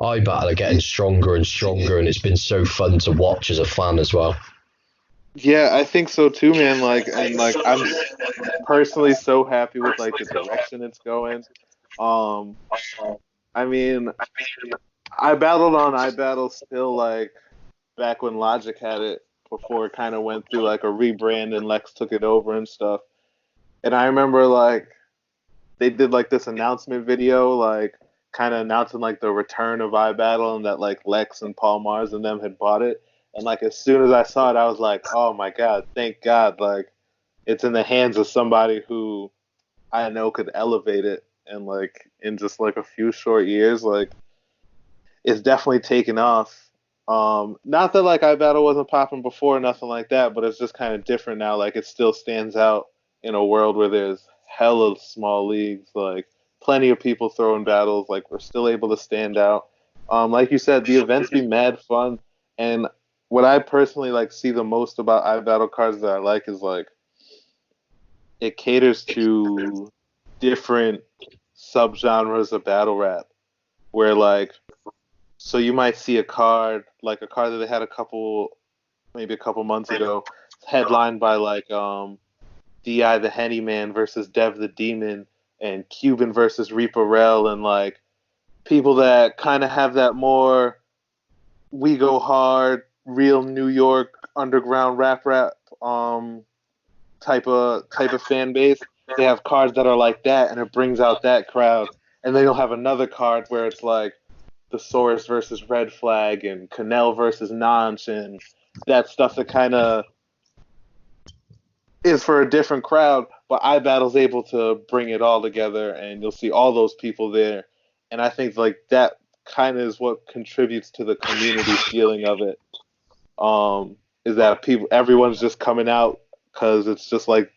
Speaker 1: iBattle are getting stronger and stronger, and it's been so fun to watch as a fan as well.
Speaker 2: Yeah, I think so too, man. Like, and like, personally so happy with like the direction it's going. Um, I mean, I battled on iBattle still like back when Logic had it before it kind of went through like a rebrand and Lex took it over and stuff. And I remember like they did like this announcement video, like kind of announcing like the return of iBattle and that like Lex and Paul Mars and them had bought it. And like as soon as I saw it, I was like, oh my god, thank God, like it's in the hands of somebody who I know could elevate it. And like in just like a few short years, like it's definitely taken off. Not that like iBattle wasn't popping before, nothing like that, but it's just kind of different now. Like it still stands out in a world where there's hella small leagues, like plenty of people throwing battles. Like we're still able to stand out. Like you said, the events be mad fun, and what I personally like see the most about iBattle cards that I like is like it caters to different subgenres of battle rap, where like so you might see a card like a card that they had maybe a couple months ago, headlined by like Di the Henny Man versus Dev the Demon and Cuban versus Reaper Rel and like people that kind of have that more we go hard, real New York underground rap type of fan base. They have cards that are like that, and it brings out that crowd. And then you'll have another card where it's like the Source versus Red Flag and Cannell versus Nonch and that stuff that kind of is for a different crowd. But iBattle's able to bring it all together, and you'll see all those people there. And I think like that kind of is what contributes to the community feeling of it. Is that everyone's just coming out because it's just like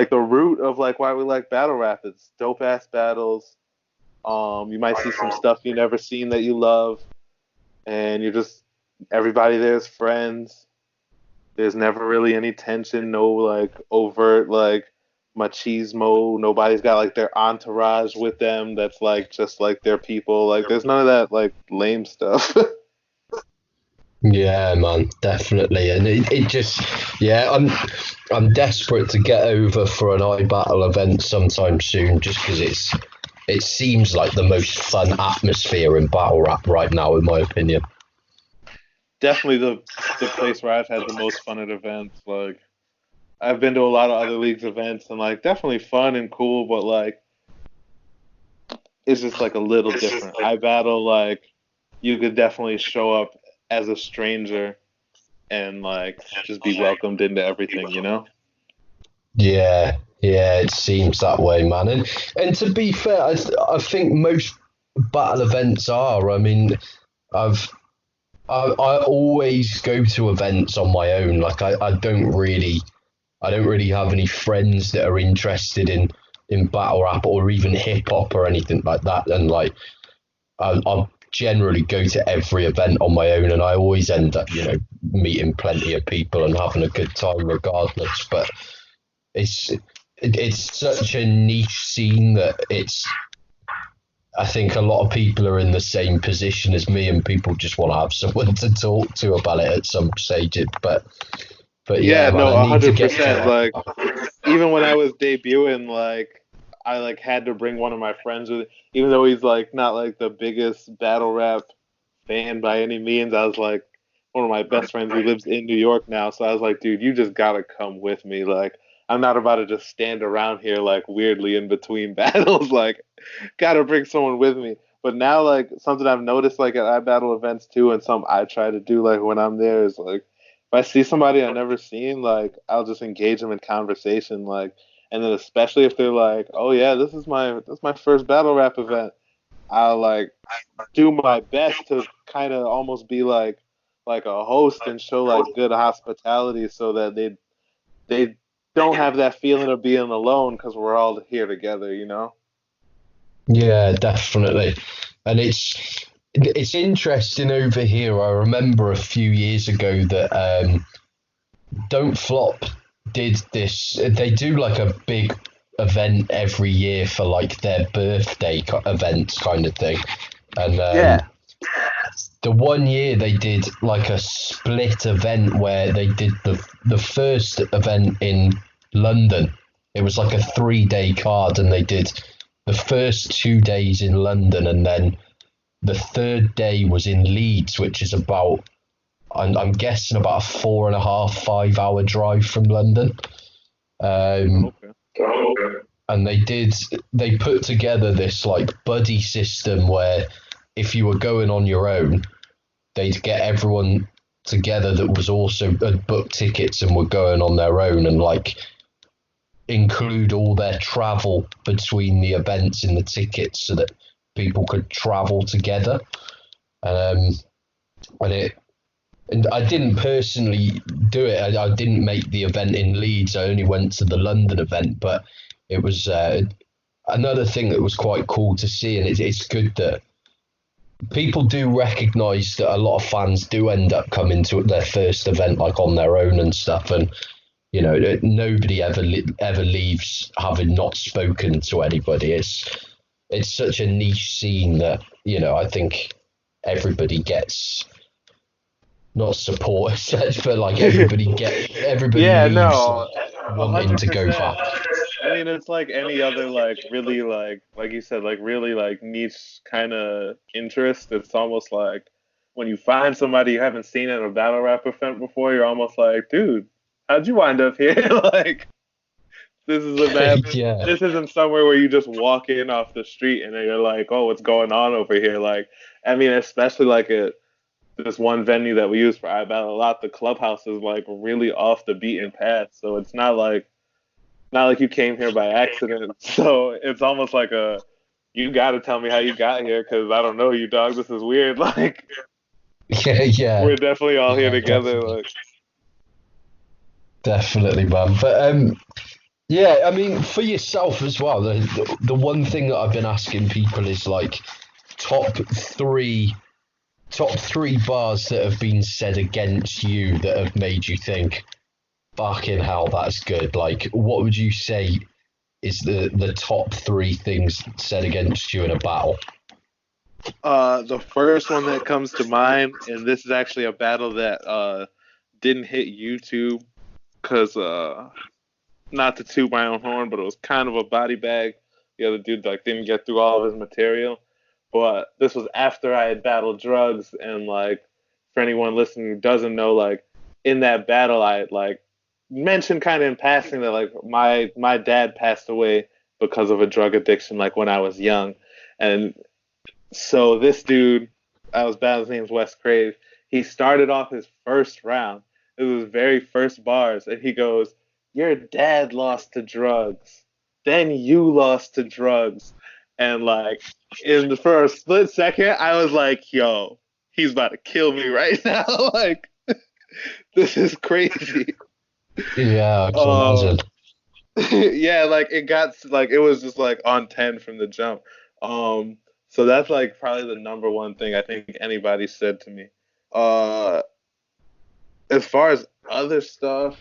Speaker 2: the root of like why we like battle rap. It's dope ass battles. You might see some stuff you never seen that you love, and you're just everybody there's friends. There's never really any tension, no like overt like machismo. Nobody's got like their entourage with them that's like just like their people. Like there's none of that like lame stuff.
Speaker 1: Yeah, man, definitely, and it just, yeah, I'm desperate to get over for an iBattle event sometime soon, just because it seems like the most fun atmosphere in battle rap right now, in my opinion.
Speaker 2: Definitely the place where I've had the most fun at events. Like I've been to a lot of other leagues events and like definitely fun and cool, but like it's just like a little different. I battle like you could definitely show up as a stranger and like just be welcomed into everything, you know?
Speaker 1: Yeah, yeah, it seems that way, man. And to be fair, I think most battle events are. I mean, I've I always go to events on my own. Like I don't really have any friends that are interested in battle rap or even hip hop or anything like that. And like I generally go to every event on my own, and I always end up, meeting plenty of people and having a good time regardless. But it's such a niche scene that I think a lot of people are in the same position as me, and people just want to have someone to talk to about it at some stage. But
Speaker 2: Yeah,
Speaker 1: yeah, man,
Speaker 2: no,
Speaker 1: I need to get
Speaker 2: 100%.
Speaker 1: to.
Speaker 2: Like even when I was debuting, like I like had to bring one of my friends with, even though he's like not like the biggest battle rap fan by any means. I was like one of my best friends who lives in New York now, so I was like, dude, you just gotta come with me. Like I'm not about to just stand around here like weirdly in between battles. Like gotta bring someone with me. But now like something I've noticed like at iBattle events too, and something I try to do like when I'm there is like if I see somebody I've never seen, like I'll just engage them in conversation, like, and then especially if they're like, "Oh yeah, this is my first battle rap event," I'll like do my best to kind of almost be like a host and show like good hospitality so that they don't have that feeling of being alone because we're all here together, you know?
Speaker 1: Yeah, definitely. And it's interesting over here. I remember a few years ago that Don't Flop did this. They do like a big event every year for like their birthday event kind of thing. And
Speaker 2: Yeah.
Speaker 1: the one year they did like a split event where they did the first event in London. It was like a 3-day card, and they did the first 2 days in London, and then the third day was in Leeds, which is about, I'm guessing about a 4.5, 5 hour drive from London.
Speaker 2: Okay.
Speaker 1: And they put together this like buddy system where if you were going on your own, they'd get everyone together that was also had booked tickets and were going on their own, and like include all their travel between the events in the tickets so that people could travel together. And I didn't personally do it. I didn't make the event in Leeds. I only went to the London event, but it was another thing that was quite cool to see, and it's good that people do recognise that a lot of fans do end up coming to their first event like on their own and stuff, and you know nobody ever leaves having not spoken to anybody. It's such a niche scene that, you know, I think everybody gets not support as such, but like everybody
Speaker 2: Yeah,
Speaker 1: leaves
Speaker 2: no,
Speaker 1: like, wanting to go
Speaker 2: 100%.
Speaker 1: back.
Speaker 2: I mean, it's like any other like really like you said, like really like niche kind of interest. It's almost like when you find somebody you haven't seen at a battle rap event before, you're almost like, dude, how'd you wind up here? Like, this is a bad.
Speaker 1: Yeah,
Speaker 2: This isn't somewhere where you just walk in off the street and then you're like, oh, what's going on over here? Like, I mean, especially like at this one venue that we use for iBattle a lot, the clubhouse is like really off the beaten path, so it's not like you came here by accident. So it's almost like you got to tell me how you got here because I don't know you, dog. This is weird. Like,
Speaker 1: yeah,
Speaker 2: we're definitely all here together.
Speaker 1: definitely,
Speaker 2: Like,
Speaker 1: definitely, man. But yeah, I mean, for yourself as well, the one thing that I've been asking people is like top three top three bars that have been said against you that have made you think, fucking hell, that's good. Like, what would you say is the top three things said against you in a battle?
Speaker 2: the first one that comes to mind, and this is actually a battle that didn't hit YouTube because not to toot my own horn, but it was kind of a body bag. The other dude like didn't get through all of his material. But this was after I had battled drugs, and like for anyone listening who doesn't know, like in that battle I had like mentioned kind of in passing that like my dad passed away because of a drug addiction like when I was young. And so this dude I was battling, his name's Wes Crave. He started off his first round. It was his very first bars, and he goes, "Your dad lost to drugs. Then you lost to drugs." And like for a split second, I was like, "Yo, he's about to kill me right now." Like, this is crazy.
Speaker 1: Yeah, I can
Speaker 2: Um,
Speaker 1: imagine.
Speaker 2: yeah, like it was just like on 10 from the jump. Um, so that's like probably the number one thing I think anybody said to me. Uh, as far as other stuff,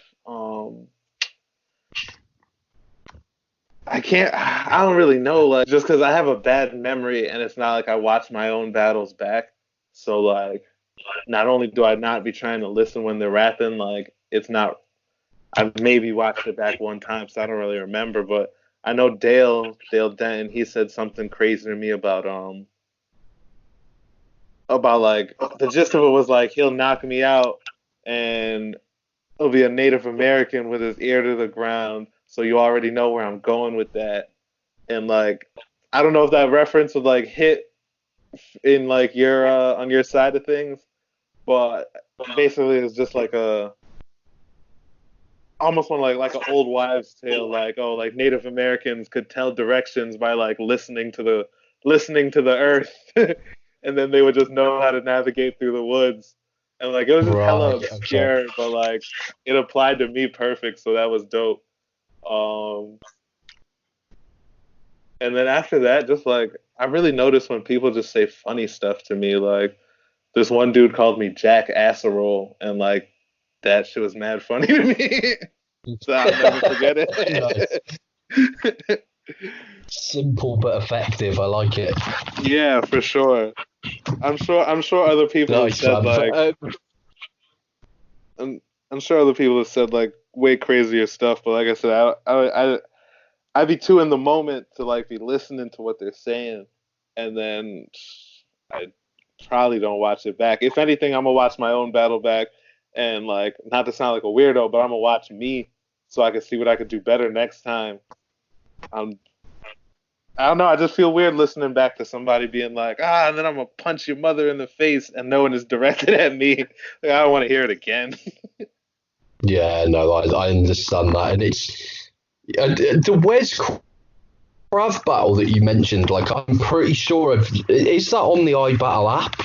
Speaker 2: I don't really know, like, just because I have a bad memory and it's not like I watch my own battles back. So, like, not only do I not be trying to listen when they're rapping, like, it's not, I've maybe watched it back one time, so I don't really remember, but I know Dale Denton, he said something crazy to me about like, the gist of it was like, he'll knock me out and he'll be a Native American with his ear to the ground. So you already know where I'm going with that. And like, I don't know if that reference would like hit in like your on your side of things, but basically it's just like a almost one like an old wives' tale, like oh like Native Americans could tell directions by like listening to the earth, and then they would just know how to navigate through the woods. And like it was just hella
Speaker 1: Right. Okay.
Speaker 2: obscure, but like it applied to me perfect, so that was dope. Um, and then after that, just like I really noticed when people just say funny stuff to me. Like this one dude called me Jack Casserole, and like that shit was mad funny to me. So I'll never forget
Speaker 1: Nice.
Speaker 2: it.
Speaker 1: Simple but effective. I like it.
Speaker 2: Yeah, for sure. I'm sure other people have
Speaker 1: Nice,
Speaker 2: said
Speaker 1: man.
Speaker 2: like I'm sure other people have said like way crazier stuff, but like I said, I'd be too in the moment to like be listening to what they're saying, and then I probably don't watch it back. If anything, I'm gonna watch my own battle back, and like, not to sound like a weirdo, but I'm gonna watch me so I can see what I could do better next time. Um, I don't know. I just feel weird listening back to somebody being like, and then I'm gonna punch your mother in the face, and no one is directed at me. Like, I don't want to hear it again.
Speaker 1: Yeah, no, I understand that, and it's the Wes Crav battle that you mentioned. Like, I'm pretty sure is that on the iBattle app?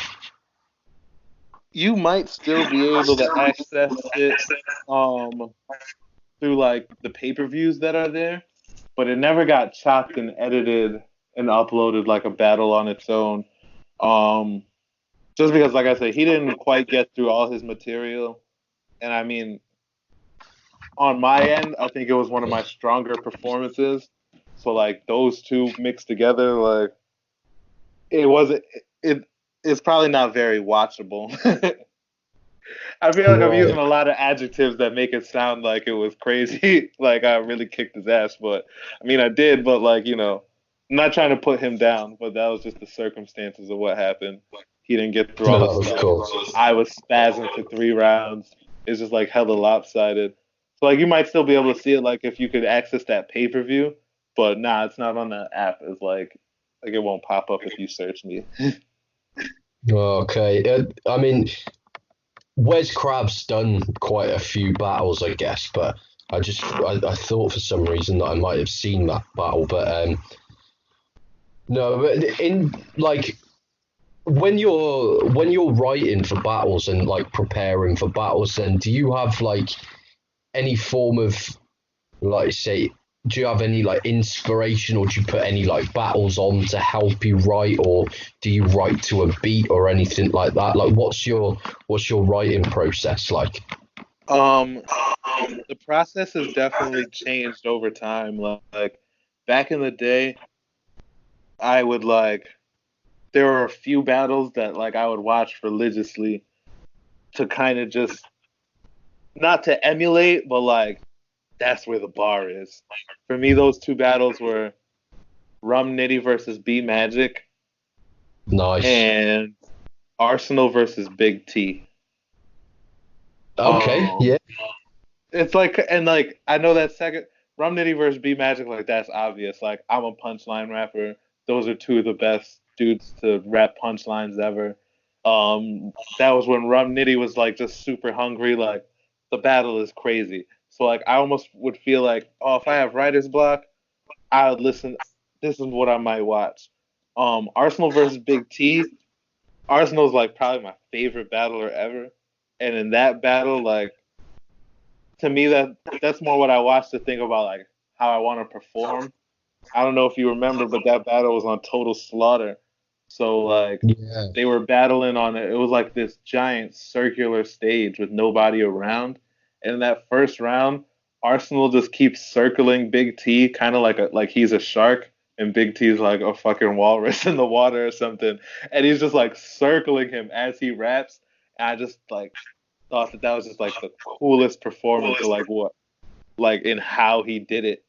Speaker 2: You might still be able to access it um through like the pay-per-views that are there, but it never got chopped and edited and uploaded like a battle on its own. Um, just because, like I said, he didn't quite get through all his material, and I mean, on my end, I think it was one of my stronger performances. So like those two mixed together, like it wasn't it. It's probably not very watchable. I feel like I'm using
Speaker 1: Right.
Speaker 2: a lot of adjectives that make it sound like it was crazy, like I really kicked his ass. But I mean, I did. But like, I'm not trying to put him down, but that was just the circumstances of what happened. He didn't get through all
Speaker 1: No,
Speaker 2: the
Speaker 1: of
Speaker 2: stuff.
Speaker 1: course.
Speaker 2: I was spazzing for 3 rounds. It's just like hella lopsided. So like, you might still be able to see it, like if you could access that pay-per-view. But nah, it's not on the app. It's like it won't pop up if you search me.
Speaker 1: Okay. I mean, Wes Crab's done quite a few battles, I guess, but I thought for some reason that I might have seen that battle, but no. But in like when you're writing for battles and like preparing for battles, then do you have like any form of, like, say, do you have any like inspiration, or do you put any like battles on to help you write, or do you write to a beat or anything like that? Like, what's your writing process like?
Speaker 2: Um, the process has definitely changed over time. Like back in the day, I would like there were a few battles that like I would watch religiously to kind of just not to emulate, but like that's where the bar is. For me, those two battles were Rum Nitty versus B Magic
Speaker 1: Nice.
Speaker 2: and Arsenal versus Big T.
Speaker 1: Okay.
Speaker 2: Um,
Speaker 1: Yeah.
Speaker 2: it's like, and like I know that second Rum Nitty versus B Magic, like that's obvious. Like I'm a punchline rapper. Those are two of the best dudes to rap punchlines ever. That was when Rum Nitty was like just super hungry. Like the battle is crazy. So like I almost would feel like, oh, if I have writer's block, I would listen. This is what I might watch. Arsenal versus Big T. Arsenal's like probably my favorite battler ever. And in that battle, like to me that's more what I watch to think about like how I want to perform. I don't know if you remember, but that battle was on Total Slaughter. So like
Speaker 1: Yeah.
Speaker 2: they were battling on it. It was like this giant circular stage with nobody around. And in that first round, Arsenal just keeps circling Big T, kind of like he's a shark, and Big T's like a fucking walrus in the water or something. And he's just like circling him as he raps. And I just like thought that was just like the coolest performance of like what like in how he did it.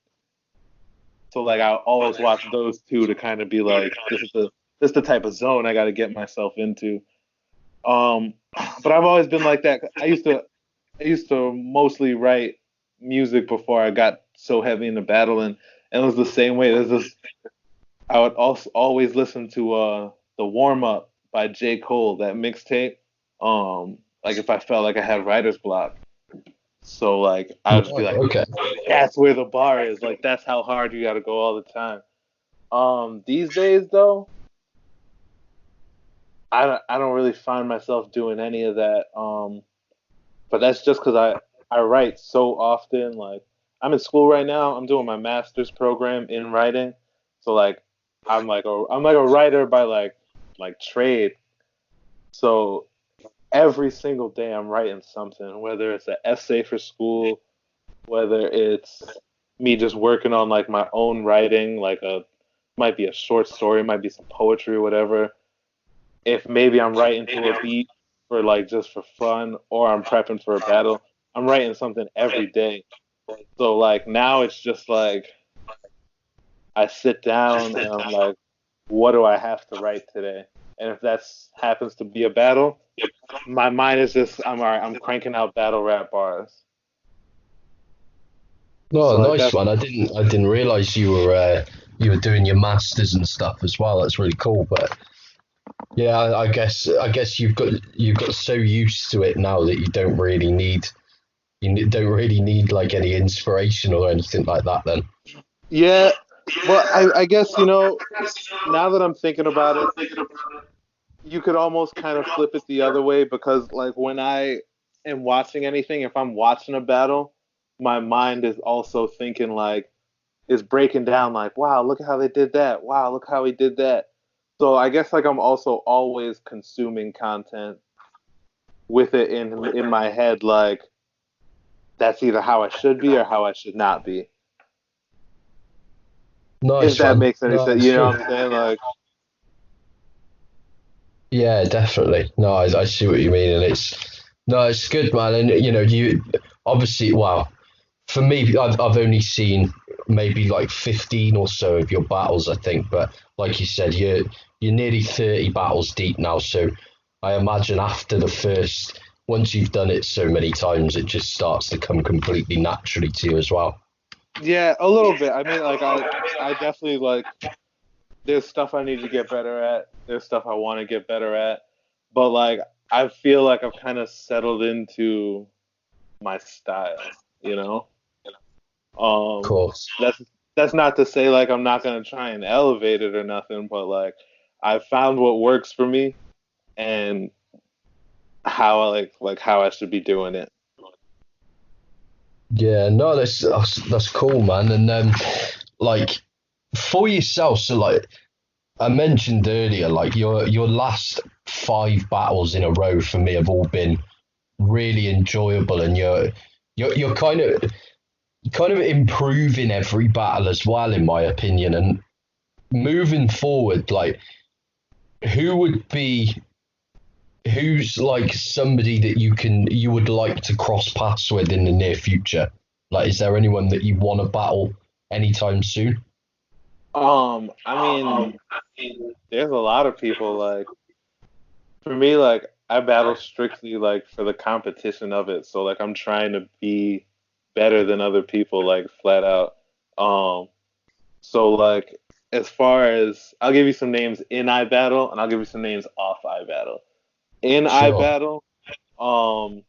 Speaker 2: So like I always watch those two to kind of be like, this is the type of zone I got to get myself into. Um, but I've always been like that. I used to mostly write music before I got so heavy into battling, and it was the same way. There's this. I would also always listen to the warm up by J. Cole, that mixtape. Like if I felt like I had writer's block, so like I would just be
Speaker 1: Right.
Speaker 2: like,
Speaker 1: Okay.
Speaker 2: that's where the bar is. Like that's how hard you got to go all the time. These days though, I don't really find myself doing any of that. But that's just because I write so often. Like I'm in school right now. I'm doing my master's program in writing. So like I'm like a writer by like trade. So every single day I'm writing something, whether it's an essay for school, whether it's me just working on like my own writing, like a might be a short story, might be some poetry or whatever. If maybe I'm writing to a beat for like just for fun, or I'm prepping for a battle, I'm writing something every day. So like now it's just like I sit down and I'm like, what do I have to write today? and if that's happens to be a battle, my mind is just I'm all right. I'm cranking out battle rap bars.
Speaker 1: No,
Speaker 2: So like
Speaker 1: nice
Speaker 2: that's
Speaker 1: one. I didn't realize you were doing your masters and stuff as well. That's really cool. But yeah, I guess you've got so used to it now that you don't really need like any inspiration or anything like that. Then.
Speaker 2: yeah. Well, I guess now that I'm thinking about it, you could almost kind of flip it the other way because like when I am watching anything, if I'm watching a battle, my mind is also thinking like is breaking down like, wow, look at how they did that. Wow, look how he did that. So I guess like I'm also always consuming content with it in my head like that's either how I should be or how I should not be. If
Speaker 1: Nice
Speaker 2: that
Speaker 1: one.
Speaker 2: makes any
Speaker 1: No,
Speaker 2: sense.
Speaker 1: it's
Speaker 2: You know
Speaker 1: true.
Speaker 2: what I'm saying? Like
Speaker 1: Yeah, definitely. No, I see what you mean, and it's good, man. And you obviously, well, for me, I've only seen maybe like 15 or so of your battles, I think. But like you said, you're nearly 30 battles deep now. So I imagine after the first, once you've done it so many times, it just starts to come completely naturally to you as well.
Speaker 2: yeah, a little bit. I mean like I definitely like there's stuff I need to get better at. There's stuff I want to get better at. But like I feel like I've kind of settled into my style, you know?
Speaker 1: Of
Speaker 2: Um
Speaker 1: course.
Speaker 2: that's that's not to say like I'm not gonna try and elevate it or nothing, but like I found what works for me and how I like how I should be doing it.
Speaker 1: Yeah, no, that's cool, man. And like for yourself, so like I mentioned earlier, like your last five battles in a row for me have all been really enjoyable, and you're kind of improving every battle as well, in my opinion. And moving forward, like who would be who's like somebody that you would like to cross paths with in the near future? Like, is there anyone that you want to battle anytime soon?
Speaker 2: I mean, there's a lot of people like for me like I battle strictly like for the competition of it. So like I'm trying to be better than other people like flat out. Um so like as far as I'll give you some names in iBattle and I'll give you some names off iBattle. In
Speaker 1: Sure.
Speaker 2: iBattle, um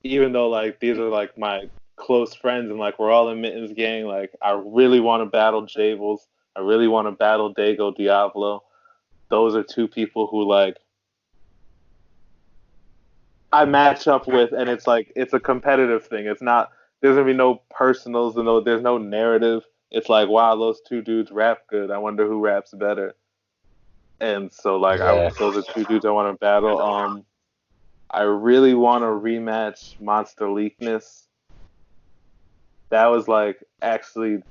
Speaker 2: even though like these are like my close friends and like we're all in Mittens gang, like I really want to battle Jables. I really want to battle Dago Diablo. Those are two people who like I match up with, and it's like it's a competitive thing. It's not there's gonna be no personals and no there's no narrative. It's like wow, those two dudes rap good. I wonder who raps better. And so like
Speaker 1: Yeah.
Speaker 2: those are two dudes I want to battle. I really want to rematch Monster Leakness. That was like actually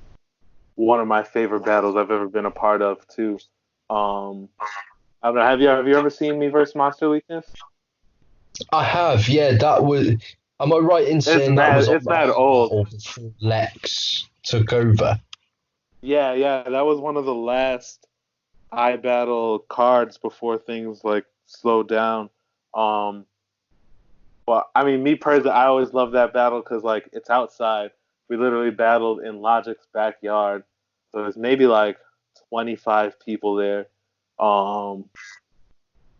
Speaker 2: one of my favorite battles I've ever been a part of too. Um, I don't know. Have you ever seen me versus Monster Weakness?
Speaker 1: I have, yeah. That was. Am I right in
Speaker 2: It's
Speaker 1: saying that
Speaker 2: mad.
Speaker 1: was on
Speaker 2: It's
Speaker 1: the
Speaker 2: mad
Speaker 1: high
Speaker 2: old.
Speaker 1: battle before Lex took over?
Speaker 2: Yeah, yeah. That was one of the last iBattle cards before things like slowed down. Um, but I mean, me personally, I always love that battle because like it's outside. We literally battled in Logic's backyard, so there's maybe like 25 people there. Um,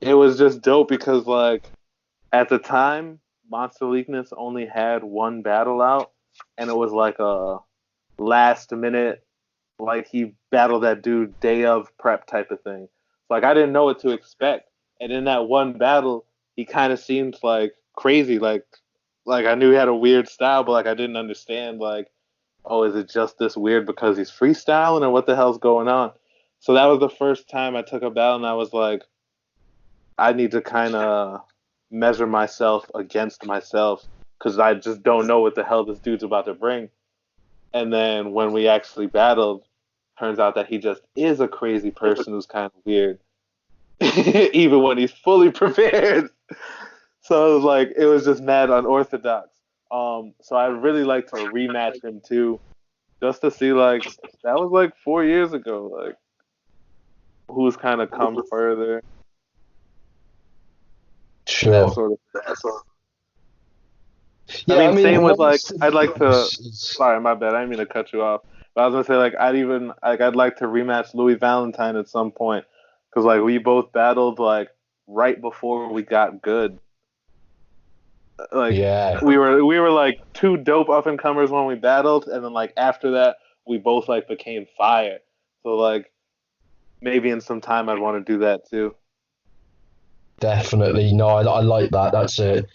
Speaker 2: it was just dope because like at the time, Monster Weakness only had one battle out, and it was like a last minute, like he battled that dude day of prep type of thing. So, like I didn't know what to expect, and in that one battle, he kind of seemed like crazy, like I knew he had a weird style, but like I didn't understand like, oh, is it just this weird because he's freestyling, or what the hell's going on? So that was the first time I took a battle, and I was like, I need to kind of measure myself against myself because I just don't know what the hell this dude's about to bring. And then when we actually battled, turns out that he just is a crazy person who's kind of weird, even when he's fully prepared. So it was just mad unorthodox. So I'd really like to rematch him too, just to see like that was like 4 years ago. Like who's kind of come further, that
Speaker 1: Sure.
Speaker 2: sort of. I
Speaker 1: Yeah, I
Speaker 2: mean,
Speaker 1: mean,
Speaker 2: same with like,
Speaker 1: Monster
Speaker 2: I'd like to.
Speaker 1: Leagues is
Speaker 2: Sorry, my bad. I didn't mean to cut you off. But I was gonna say like, I'd like to rematch Louis Valentine at some point because like we both battled like right before we got good. Like
Speaker 1: yeah,
Speaker 2: we were like two dope up and comers when we battled, and then like after that we both like became fire. So like maybe in some time I'd want to do that too.
Speaker 1: definitely. No, I like that.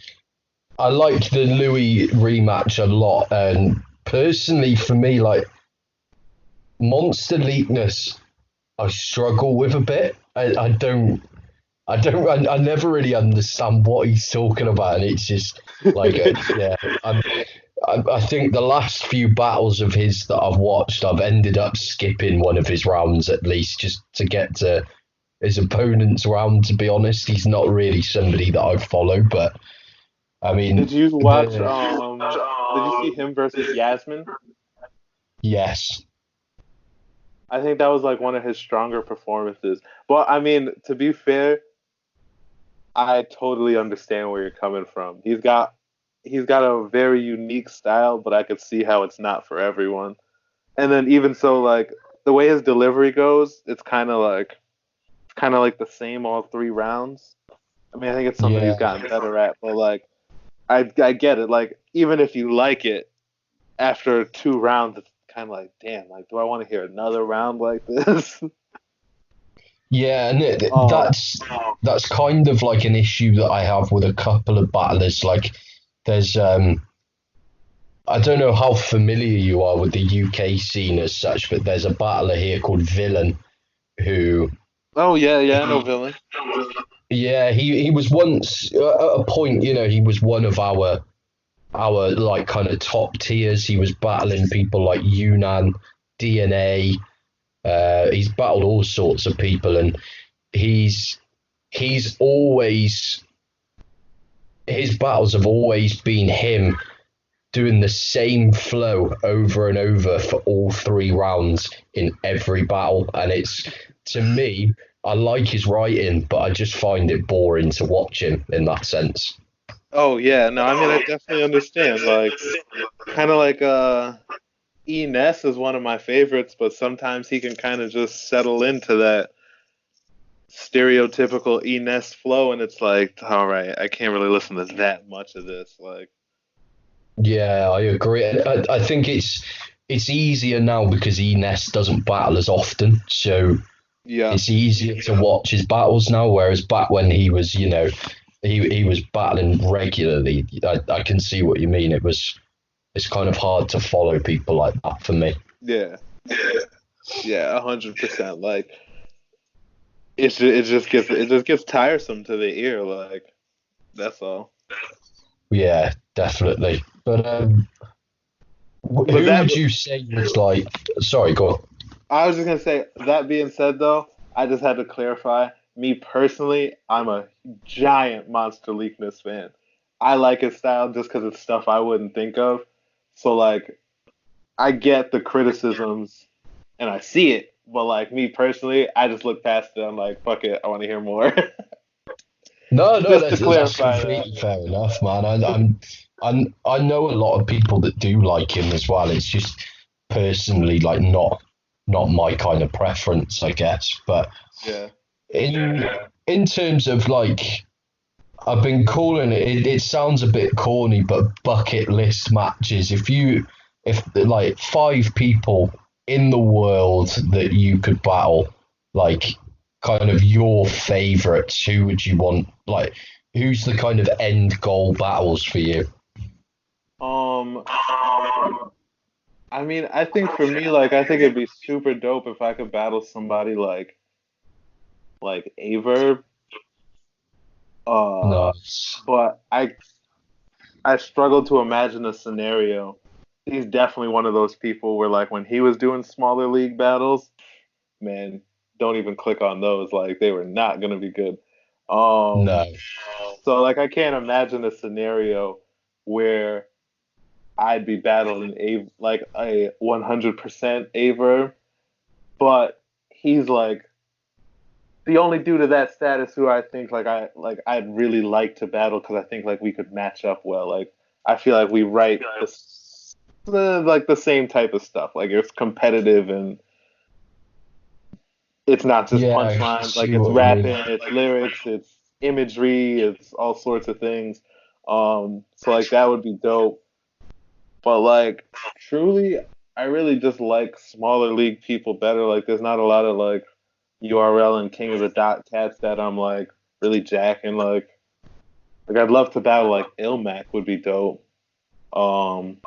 Speaker 1: I liked the Louis rematch a lot, and personally, for me, like Monster Leakness, I struggle with a bit. I never really understand what he's talking about, and it's just like, yeah, I think the last few battles of his that I've watched, I've ended up skipping one of his rounds at least just to get to his opponent's round. To be honest, he's not really somebody that I follow, but I
Speaker 2: Did
Speaker 1: mean,
Speaker 2: you watch?
Speaker 1: the
Speaker 2: Did you see him versus Yasmin?
Speaker 1: yes,
Speaker 2: I think that was like one of his stronger performances. But I mean, to be fair, I totally understand where you're coming from. He's got a very unique style, but I could see how it's not for everyone. And then even so, like the way his delivery goes, it's kind of like the same all 3 rounds. I mean, I think it's something he's
Speaker 1: yeah.
Speaker 2: gotten better at, but like I get it. Like even if you like it, after 2 rounds, it's kind of like, damn, like do I want to hear another round like this?
Speaker 1: Yeah, and
Speaker 2: Oh,
Speaker 1: that's kind of like an issue that I have with a couple of battlers. Like, there's I don't know how familiar you are with the UK scene as such, but there's a battler here called Villain who,
Speaker 2: oh yeah, yeah, I know Villain.
Speaker 1: yeah, he was once at a point, he was one of our like kind of top tiers. He was battling people like Yunnan, DNA. He's battled all sorts of people, and he's he's always his battles have always been him doing the same flow over and over for all 3 rounds in every battle. And it's, to me, I like his writing, but I just find it boring to watch him in that sense.
Speaker 2: Oh yeah, no, I mean I definitely understand. Like kind of like E Ness is one of my favorites, but sometimes he can kind of just settle into that stereotypical E Ness flow, and it's like, all right, I can't really listen to that much of this. Like,
Speaker 1: Yeah, I agree. I think it's easier now because Enes doesn't battle as often, so
Speaker 2: yeah,
Speaker 1: it's easier to watch his battles now. Whereas back when he was, he was battling regularly, I can see what you mean. It's kind of hard to follow people like that for me.
Speaker 2: yeah, yeah, 100%. Like, it just gets tiresome to the ear. Like, that's all.
Speaker 1: Yeah, definitely. But
Speaker 2: But
Speaker 1: who would you say was like? Sorry, go on.
Speaker 2: I was just gonna say, that being said, though, I just had to clarify. Me personally, I'm a giant Monster Leakness fan. I like his style just because it's stuff I wouldn't think of. So like, I get the criticisms and I see it, but like me personally, I just look past it. I'm like, fuck it, I want to hear more.
Speaker 1: No, no,
Speaker 2: Just to
Speaker 1: that's
Speaker 2: clarify that.
Speaker 1: completely fair enough, man. I know a lot of people that do like him as well. It's just personally like not my kind of preference, I guess. But
Speaker 2: Yeah.
Speaker 1: in in terms of like, I've been calling it. It sounds a bit corny, but bucket list matches. If like 5 people in the world that you could battle, like kind of your favorites, who would you want? Like, who's the kind of end goal battles for you?
Speaker 2: Um, I mean, I think for me, like, I think it'd be super dope if I could battle somebody like Averb. Uh,
Speaker 1: Nice.
Speaker 2: but I struggle to imagine a scenario. He's definitely one of those people where like when he was doing smaller league battles, man, don't even click on those. Like they were not gonna be good.
Speaker 1: No.
Speaker 2: Um, so like I can't imagine a scenario where I'd be battling a 100% Aver, but he's like the only dude of that status who I think I'd really like to battle because I think like we could match up well. Like I feel like we write like the same type of stuff. Like it's competitive and it's not just
Speaker 1: Yeah, I
Speaker 2: punchlines. Like
Speaker 1: see
Speaker 2: it's
Speaker 1: what you
Speaker 2: rapping,
Speaker 1: mean.
Speaker 2: it's lyrics, it's imagery, it's all sorts of things. So like that would be dope. But like truly, I really just like smaller league people better. Like there's not a lot of like URL and King of the Dot cats that I'm like really jacking. Like I'd love to battle like Ilmac would be dope. Um,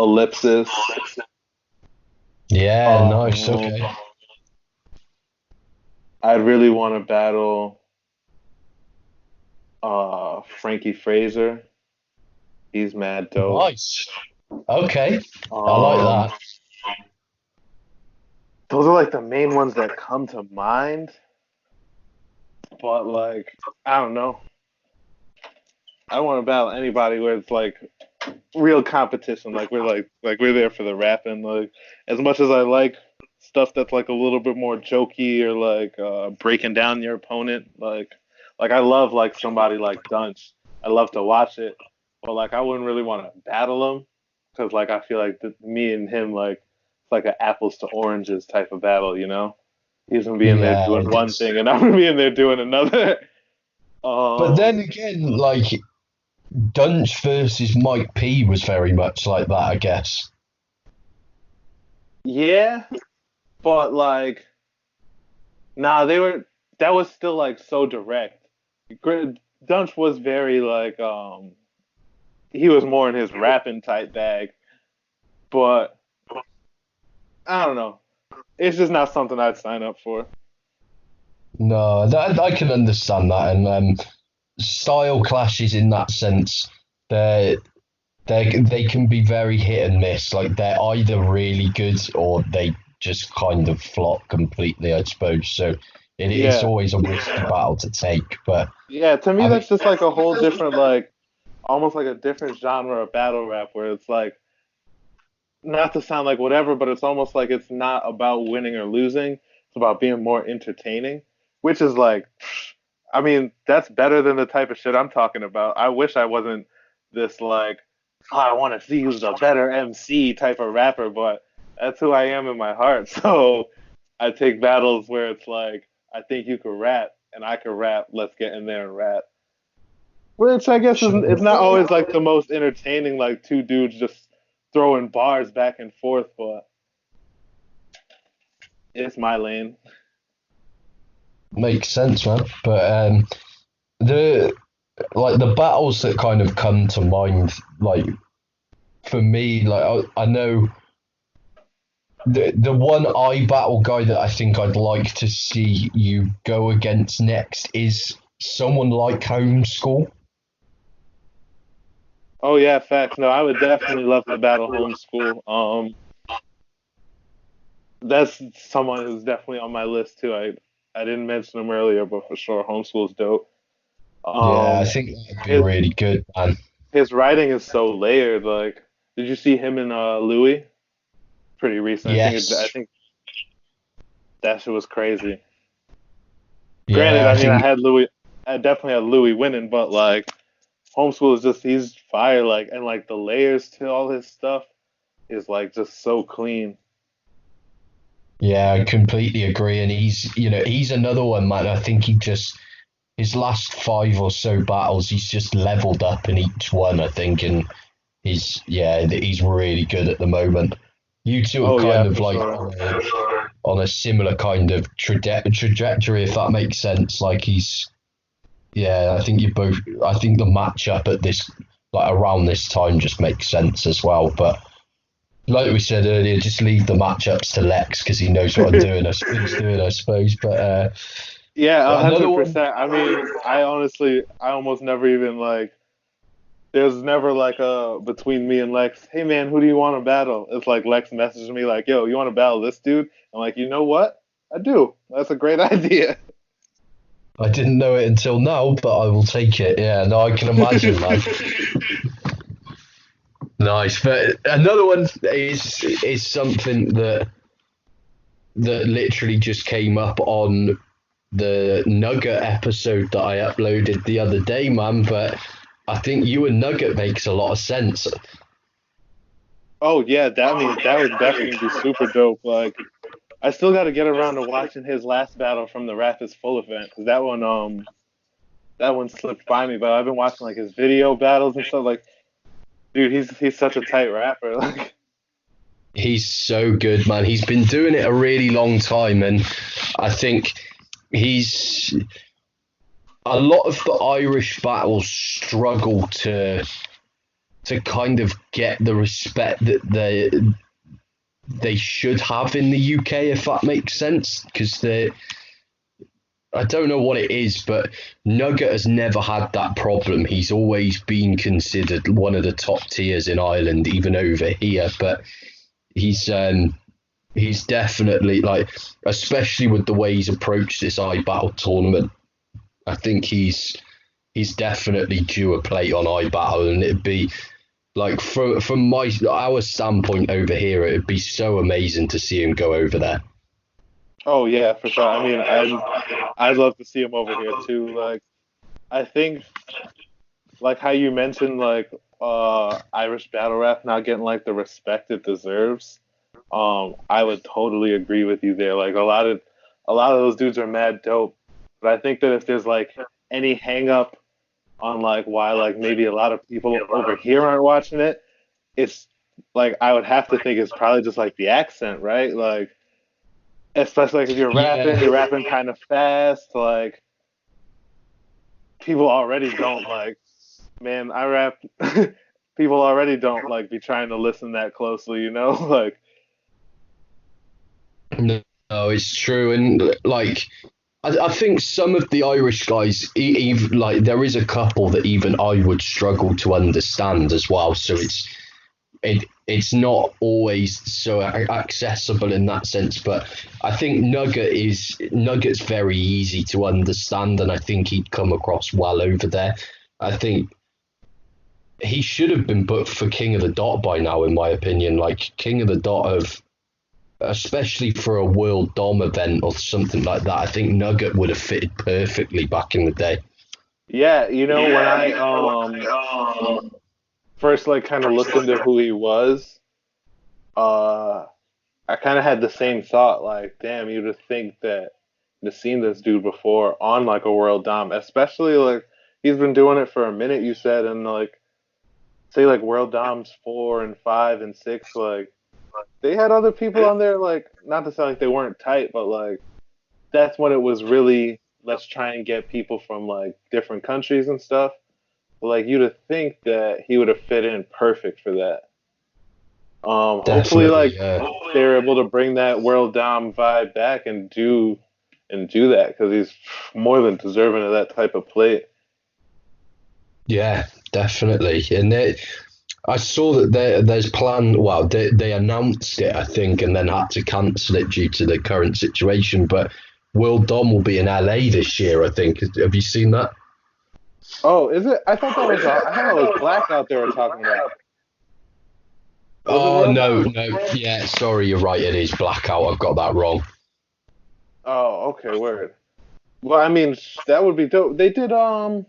Speaker 2: Ellipsis.
Speaker 1: Yeah, nice.
Speaker 2: Um,
Speaker 1: Okay.
Speaker 2: I'd really want to battle Frankie Fraser. He's mad dope.
Speaker 1: Nice. Okay. I like
Speaker 2: Um,
Speaker 1: that.
Speaker 2: those are like the main ones that come to mind. But like, I don't know. I don't want to battle anybody where it's like real competition. Like we're there for the rapping. Like as much as I like stuff that's like a little bit more jokey or like breaking down your opponent. Like I love like somebody like Dunch. I love to watch it, but like I wouldn't really want to battle him because like I feel like me and him like it's like an apples to oranges type of battle. You know, he's gonna be in there
Speaker 1: Yeah,
Speaker 2: doing
Speaker 1: it
Speaker 2: one
Speaker 1: is.
Speaker 2: thing and I'm gonna be in there doing another.
Speaker 1: But
Speaker 2: Um,
Speaker 1: then again, like Dunch versus Mike P was very much like that, I guess.
Speaker 2: yeah, but like nah, they were that was still like so direct. Dunch was very like he was more in his rapping type bag, but I don't know. It's just not something I'd sign up for.
Speaker 1: No, that, I can understand that, and style clashes in that sense. They they can be very hit and miss. Like they're either really good or they just kind of flop completely, I suppose. So it's
Speaker 2: Yeah.
Speaker 1: always a risky battle to take. But
Speaker 2: Yeah, to me
Speaker 1: I think
Speaker 2: that's just like a whole different like almost like a different genre of battle rap where it's like not to sound like whatever, but it's almost like it's not about winning or losing. It's about being more entertaining, which is like, I mean, that's better than the type of shit I'm talking about. I wish I wasn't this like, oh, I want to see who's the better MC type of rapper, but that's who I am in my heart. So I take battles where it's like, I think you could rap and I could rap. Let's get in there and rap. Which I guess is
Speaker 1: sure.
Speaker 2: it's not always like the most entertaining, like two dudes just throwing bars back and forth, but it's my lane.
Speaker 1: Makes sense, man. But the like the battles that kind of come to mind, like for me, like I know the one I battle guy that I think I'd like to see you go against next is someone like Homeschool.
Speaker 2: Oh yeah, facts. No, I would definitely love to battle homeschool. That's someone who's definitely on my list too. I didn't mention him earlier, but for sure, homeschool's dope.
Speaker 1: Yeah, I
Speaker 2: Um,
Speaker 1: think that'd be
Speaker 2: his
Speaker 1: really good, man.
Speaker 2: his writing is so layered. Like, did you see him and Louis? Pretty recent. I
Speaker 1: Yes.
Speaker 2: think that shit was crazy. Granted,
Speaker 1: Yeah, I
Speaker 2: I mean,
Speaker 1: think
Speaker 2: I definitely had Louis winning, but like, homeschool is just he's fire. Like, and like the layers to all his stuff is like just so clean.
Speaker 1: yeah, I completely agree. And he's another one, man. I think his last five or so battles, he's just leveled up in each one, I think, and he's really good at the moment. You two are
Speaker 2: Oh
Speaker 1: kind
Speaker 2: yeah,
Speaker 1: of
Speaker 2: for
Speaker 1: like
Speaker 2: sure.
Speaker 1: on a similar kind of trajectory, if that makes sense. Like yeah, I think you both. I think the matchup at this like around this time just makes sense as well. But like we said earlier, just leave the matchups to Lex because he knows what he's doing, I suppose. But
Speaker 2: Yeah, a
Speaker 1: another
Speaker 2: hundred
Speaker 1: one.
Speaker 2: percent. I mean, I honestly, I almost never even like. There's never like a between me and Lex. Hey man, who do you want to battle? It's like Lex messages me like, "Yo, you want to battle this dude?" I'm like, you know what? I do. That's a great idea.
Speaker 1: I didn't know it until now, but I will take it. Yeah, no, I can imagine, man. Nice, but another one is something that literally just came up on the Nugget episode that I uploaded the other day, man. But I think you and Nugget makes a lot of sense.
Speaker 2: Oh yeah, that would definitely be super dope. Like, I still got to get around to watching his last battle from the Rap is Full event, 'cause that one slipped by me. But I've been watching like his video battles and stuff. Like, dude, he's such a tight rapper. Like,
Speaker 1: He's so good, man. He's been doing it a really long time, and I think he's a lot of the Irish battles struggle to kind of get the respect that they should have in the UK, if that makes sense, because I don't know what it is, but Nugget has never had that problem. He's always been considered one of the top tiers in Ireland, even over here. But he's definitely, like, especially with the way he's approached this iBattle tournament, I think he's definitely due a plate on iBattle, and it'd be like, from our standpoint over here, it'd be so amazing to see him go over there.
Speaker 2: oh yeah, for sure. I mean, I'd love to see him over here too. Like, I think, like how you mentioned, like Irish battle rap not getting like the respect it deserves. I would totally agree with you there. Like, a lot of those dudes are mad dope, but I think that if there's like any hang up on like why like maybe a lot of people over here aren't watching it, it's like I would have to think it's probably just like the accent, right? Like, especially like if you're rapping kind of fast, like people already don't like, man, I rap. People already don't like be trying to listen that closely, you know? Like,
Speaker 1: No, it's true, and like I think some of the Irish guys, even like there is a couple that even I would struggle to understand as well. So it's not always so accessible in that sense. But I think Nugget's very easy to understand, and I think he'd come across well over there. I think he should have been booked for King of the Dot by now, in my opinion. Like, King of the Dot of, especially for a World Dom event or something like that, I think Nugget would have fitted perfectly back in the day.
Speaker 2: yeah, you know, when I first like kind of looked into who he was, uh, I kind of had the same thought. Like, damn, you'd have think that to seen this dude before on like a World Dom, especially like he's been doing it for a minute. You said, and like say like World Doms 4 and 5 and 6, like they had other people on there. Like, not to sound like they weren't tight, but like that's when it was really, let's try and get people from like different countries and stuff. But like, you'd have think that he would have fit in perfect for that. Hopefully,
Speaker 1: Definitely,
Speaker 2: like
Speaker 1: yeah.
Speaker 2: they're able to bring that World Dom vibe back and do that, because he's more than deserving of that type of play.
Speaker 1: Yeah, definitely. And I saw that there's plan. Well, they announced it, I think, and then had to cancel it due to the current situation. But World Dom will be in LA this year, I think. Have you seen that?
Speaker 2: Oh, is it? I thought it was Blackout they were talking about. Was it
Speaker 1: Oh,
Speaker 2: World
Speaker 1: no,
Speaker 2: Dom?
Speaker 1: no. Yeah, sorry, you're right. It is Blackout. I've got that wrong.
Speaker 2: Oh, okay, word. Well, I mean, that would be dope. They didn't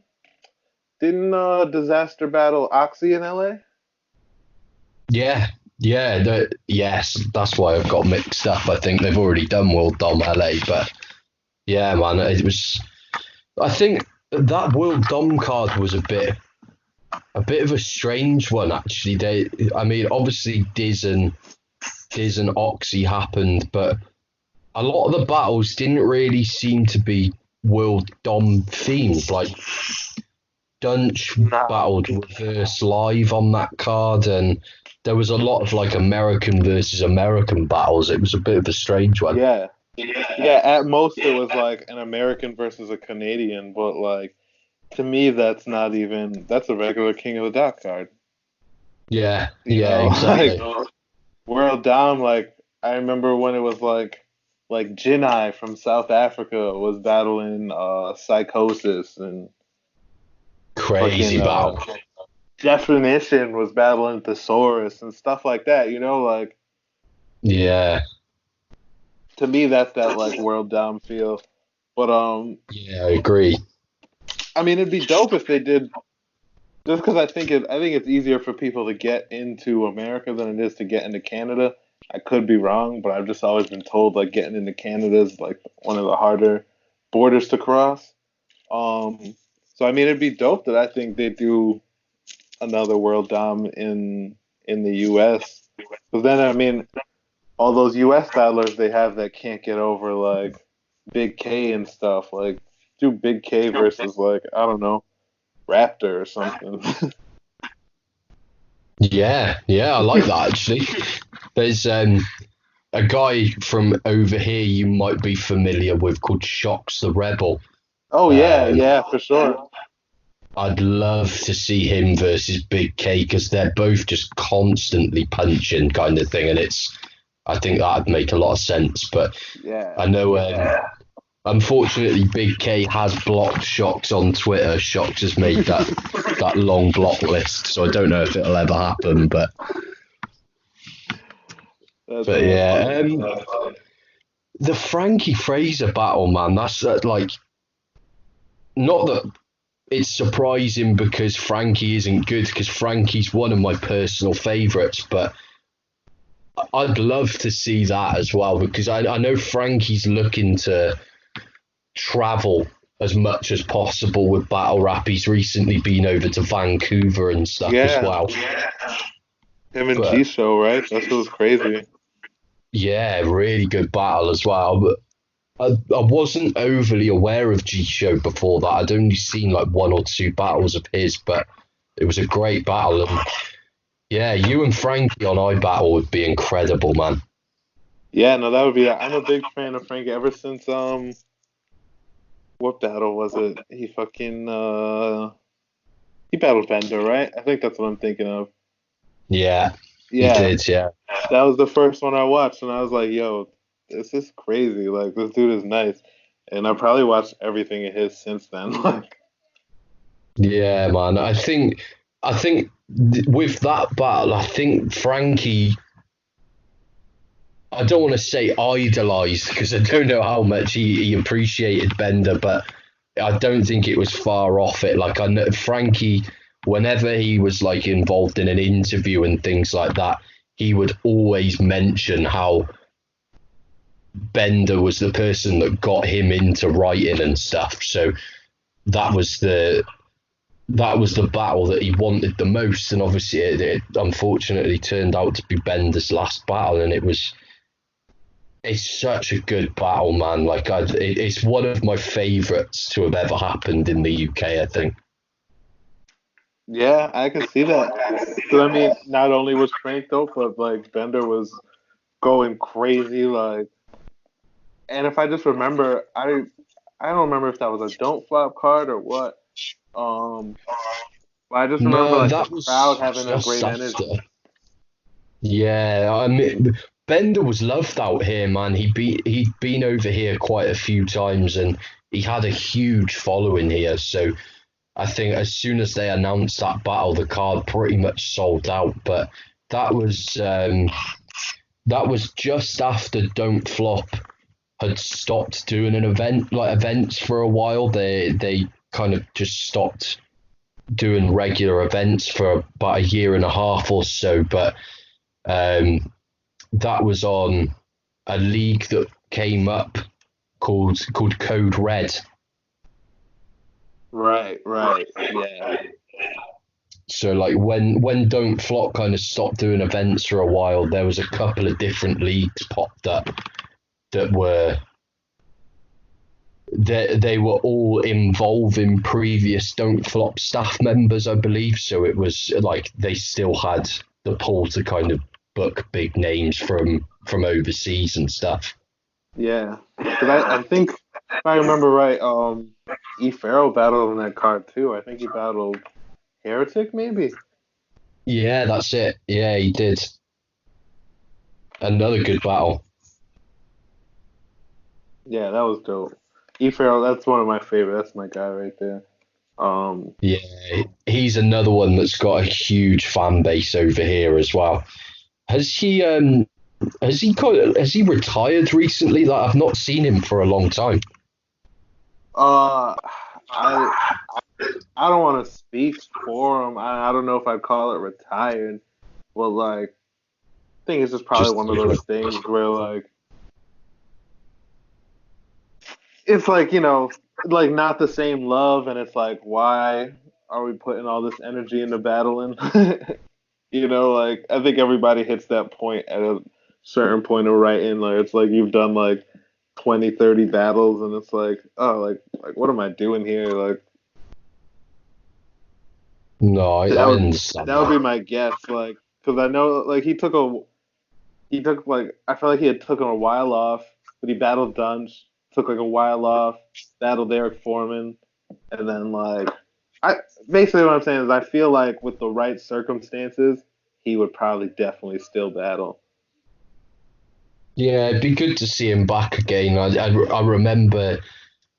Speaker 2: Disaster battle Oxy in LA?
Speaker 1: Yeah, yeah, yes, that's why I've got mixed up. I think they've already done World Dom LA, but yeah, man, it was. I think that World Dom card was a bit of a strange one, actually. I mean, obviously Diz and Oxy happened, but a lot of the battles didn't really seem to be World Dom themed. Like, Dunch
Speaker 2: Nah.
Speaker 1: battled Reverse Live on that card, and there was a lot of like American versus American battles. It was a bit of a strange one.
Speaker 2: Yeah. Yeah, at most it was like an American versus a Canadian, but like to me that's a regular King of the Dot card.
Speaker 1: Yeah,
Speaker 2: You
Speaker 1: yeah,
Speaker 2: know, like
Speaker 1: exactly.
Speaker 2: World Dom, like I remember when it was like Jinai from South Africa was battling Psychosis, and
Speaker 1: Crazy
Speaker 2: fucking
Speaker 1: battle.
Speaker 2: Definition was battling Thesaurus and stuff like that, you know, like
Speaker 1: Yeah,
Speaker 2: to me, that's that like world dom feel. But
Speaker 1: Yeah, I agree.
Speaker 2: I mean, it'd be dope if they did. Just because I think it's easier for people to get into America than it is to get into Canada. I could be wrong, but I've just always been told like getting into Canada is like one of the harder borders to cross. So I mean, it'd be dope that I think they do another World Dom in the U.S. Because then I mean, all those U.S. battlers they have that can't get over like Big K and stuff. Like do Big K versus like I don't know Raptor or something.
Speaker 1: Yeah, yeah, I like that actually. There's a guy from over here you might be familiar with called Shocks the Rebel.
Speaker 2: Oh yeah,
Speaker 1: Um,
Speaker 2: yeah, for sure.
Speaker 1: I'd love to see him versus Big K because they're both just constantly punching kind of thing, and I think that'd make a lot of sense. But
Speaker 2: Yeah.
Speaker 1: I know, unfortunately, Big K has blocked Shocks on Twitter. Shocks has made that long block list, so I don't know if it'll ever happen.
Speaker 2: That's
Speaker 1: But yeah,
Speaker 2: awesome.
Speaker 1: the Frankie Fraser battle, man. That's like not that it's surprising because Frankie isn't good because Frankie's one of my personal favourites, but I'd love to see that as well because I know Frankie's looking to travel as much as possible with battle rap. He's recently been over to Vancouver and stuff as
Speaker 2: Yeah.
Speaker 1: well.
Speaker 2: Him and G
Speaker 1: But
Speaker 2: Show, right? That was crazy.
Speaker 1: yeah, really good battle as well. But I wasn't overly aware of G Show before that. I'd only seen like one or two battles of his, but it was a great battle. And yeah, you and Frankie on iBattle would be incredible, man.
Speaker 2: Yeah, no, that would be. I'm a big fan of Frankie ever since what battle was it? He fucking he battled Bender, right? I think that's what I'm thinking of.
Speaker 1: Yeah, he
Speaker 2: Yeah,
Speaker 1: did. Yeah,
Speaker 2: that was the first one I watched, and I was like, "Yo, this is crazy! Like, this dude is nice." And I probably watched everything of his since then. Like,
Speaker 1: yeah, man. I think with that battle, I think Frankie. I don't want to say idolized because I don't know how much he appreciated Bender, but I don't think it was far off it. Like I know Frankie, whenever he was like involved in an interview and things like that, he would always mention how Bender was the person that got him into writing and stuff. So that was the battle that he wanted the most, and obviously it unfortunately turned out to be Bender's last battle, and it's such a good battle, man. Like it's one of my favourites to have ever happened in the UK. I think.
Speaker 2: yeah, I can see that. So I mean, not only was Frank dope, but like Bender was going crazy. Like, and if I just remember, I don't remember if that was a don't flop card or what. Um, but I just remember
Speaker 1: No,
Speaker 2: like the
Speaker 1: that
Speaker 2: crowd
Speaker 1: was
Speaker 2: having a
Speaker 1: just
Speaker 2: great energy.
Speaker 1: after. Yeah, I mean, Bender was loved out here, man. He'd been over here quite a few times, and he had a huge following here. So I think as soon as they announced that battle, the card pretty much sold out. But that was um, that was just after Don't Flop had stopped doing an event like events for a while. They kind of just stopped doing regular events for about a year and a half or so. But that was on a league that came up called Code Red.
Speaker 2: Right, yeah,
Speaker 1: So like when Don't Flop kind of stopped doing events for a while, there was a couple of different leagues popped up that were they were all involving previous Don't Flop staff members, I believe. So it was like they still had the pull to kind of book big names from overseas and stuff.
Speaker 2: yeah. Because I think if I remember right, E Farrell battled on that card too. I think he battled Heretic, maybe.
Speaker 1: Yeah, that's it. Yeah, he did. Another good battle.
Speaker 2: Yeah, that was dope. E Farrell, that's one of my favorite. That's my guy right there. Um,
Speaker 1: Yeah, he's another one that's got a huge fan base over here as well. Has he? Has he retired recently? Like I've not seen him for a long time.
Speaker 2: Uh, I I don't want to speak for him. I don't know if I'd call it retired, but like I think it's just probably
Speaker 1: Just
Speaker 2: one of those things where like it's like like not the same love, and it's like why are we putting all this energy into battling? Like I think everybody hits that point at a certain point of writing. Like it's like you've done like 20, 30 battles, and it's like, oh, like what am I doing here? Like
Speaker 1: no,
Speaker 2: that
Speaker 1: I
Speaker 2: would
Speaker 1: understand
Speaker 2: that would be
Speaker 1: that.
Speaker 2: my guess. Like because I know like he took like I felt like he had taken a while off, but he battled Dunge, took like a while off, battled Eric Foreman, and then like I basically what I'm saying is I feel like with the right circumstances, he would probably definitely still battle.
Speaker 1: Yeah, it'd be good to see him back again. I remember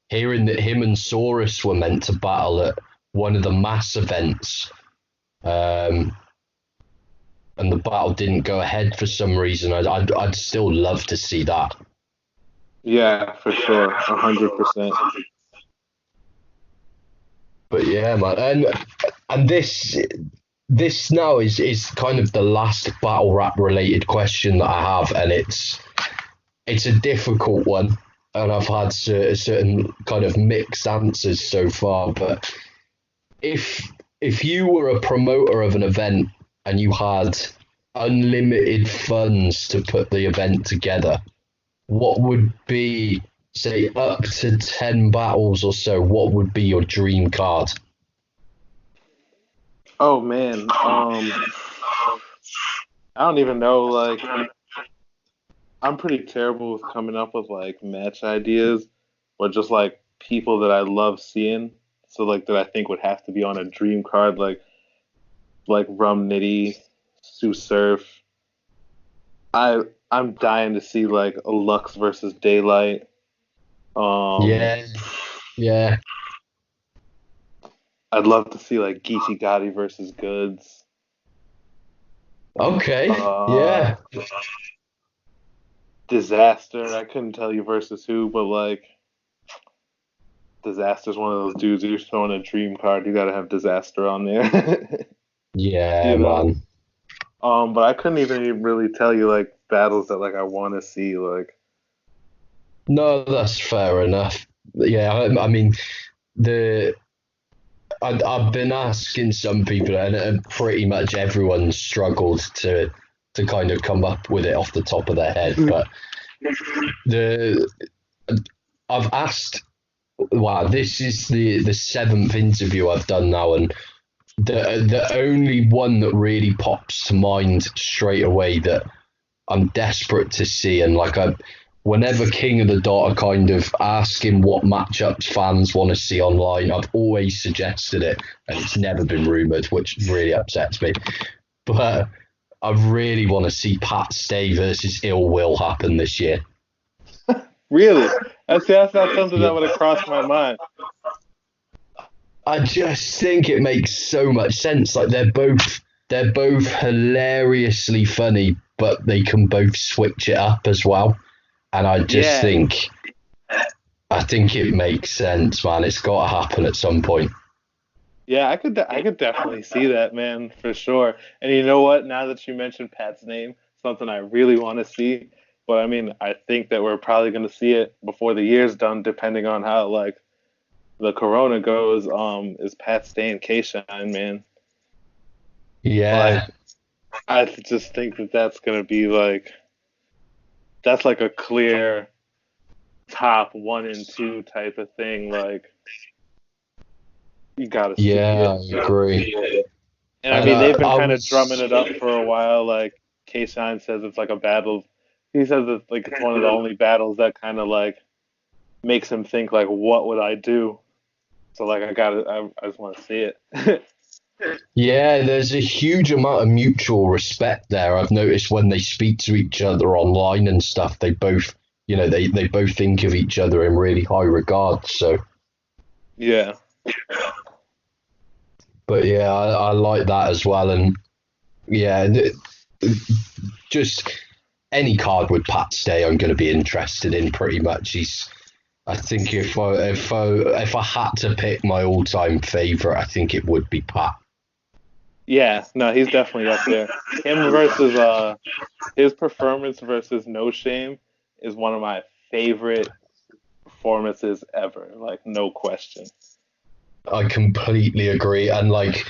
Speaker 1: hearing that him and Saurus were meant to battle at one of the mass events, um, and the battle didn't go ahead for some reason. I'd still love to see that.
Speaker 2: Yeah, for sure, 100%.
Speaker 1: But yeah, man, and this now is kind of the last battle rap related question that I have, and it's a difficult one, and I've had certain kind of mixed answers so far. But if you were a promoter of an event and you had unlimited funds to put the event together, what would be, say, up to 10 battles or so, what would be your dream card?
Speaker 2: Oh man, I don't even know. Like, I'm pretty terrible with coming up with like match ideas, or just like people that I love seeing. So like that I think would have to be on a dream card, like Rum Nitty, Sue Surf. I'm dying to see like a Lux versus Daylight. Um,
Speaker 1: Yeah, yeah.
Speaker 2: I'd love to see like Geechee Gotti versus Goods.
Speaker 1: Okay,
Speaker 2: Uh,
Speaker 1: yeah.
Speaker 2: Disaster. I couldn't tell you versus who, but like Disaster's one of those dudes. You're throwing a dream card, you gotta have Disaster on there.
Speaker 1: Yeah,
Speaker 2: you know.
Speaker 1: man.
Speaker 2: But I couldn't even really tell you like battles that like I want to see. Like,
Speaker 1: No, that's fair enough. Yeah, I mean, the I've been asking some people, and pretty much everyone struggled to kind of come up with it off the top of their head. But the I've asked. Wow, this is the seventh interview I've done now, and the only one that really pops to mind straight away that I'm desperate to see, and like whenever King of the Dot are kind of asking what matchups fans want to see online, I've always suggested it, and it's never been rumored, which really upsets me. But I really want to see Pat Stay versus Ill Will happen this year.
Speaker 2: really, that's not something
Speaker 1: Yeah.
Speaker 2: that would have crossed my mind.
Speaker 1: I just think it makes so much sense. Like they're both hilariously funny, but they can both switch it up as well. And
Speaker 2: Yeah,
Speaker 1: I think it makes sense, man. It's got to happen at some point.
Speaker 2: yeah, I could definitely see that, man, for sure. And you know what? Now that you mentioned Pat's name, something I really want to see. But I mean, I think that we're probably going to see it before the year's done, depending on how like the Corona goes. Is Pat staying K-Shine, man? Like,
Speaker 1: Yeah,
Speaker 2: I just think that that's going to be like that's like a clear top one and two type of thing. Like, you got to see
Speaker 1: yeah,
Speaker 2: it.
Speaker 1: I agree.
Speaker 2: And I
Speaker 1: And
Speaker 2: mean, they've been
Speaker 1: I
Speaker 2: kind of drumming
Speaker 1: was,
Speaker 2: it up for a while. Like K Shine says it's like a battle. He says it's like it's one of the only battles that kind of like makes him think like, what would I do? So like I just want to see it.
Speaker 1: yeah, there's a huge amount of mutual respect there. I've noticed when they speak to each other online and stuff, they both, they both think of each other in really high regard. So,
Speaker 2: Yeah.
Speaker 1: but yeah, I like that as well. And yeah, just any card with Pat Stay, I'm going to be interested in pretty much. I think if I had to pick my all-time favorite, I think it would be Pat.
Speaker 2: Yeah, no, he's definitely up there. Him versus his performance versus No Shame is one of my favorite performances ever. Like no question.
Speaker 1: I completely agree, and like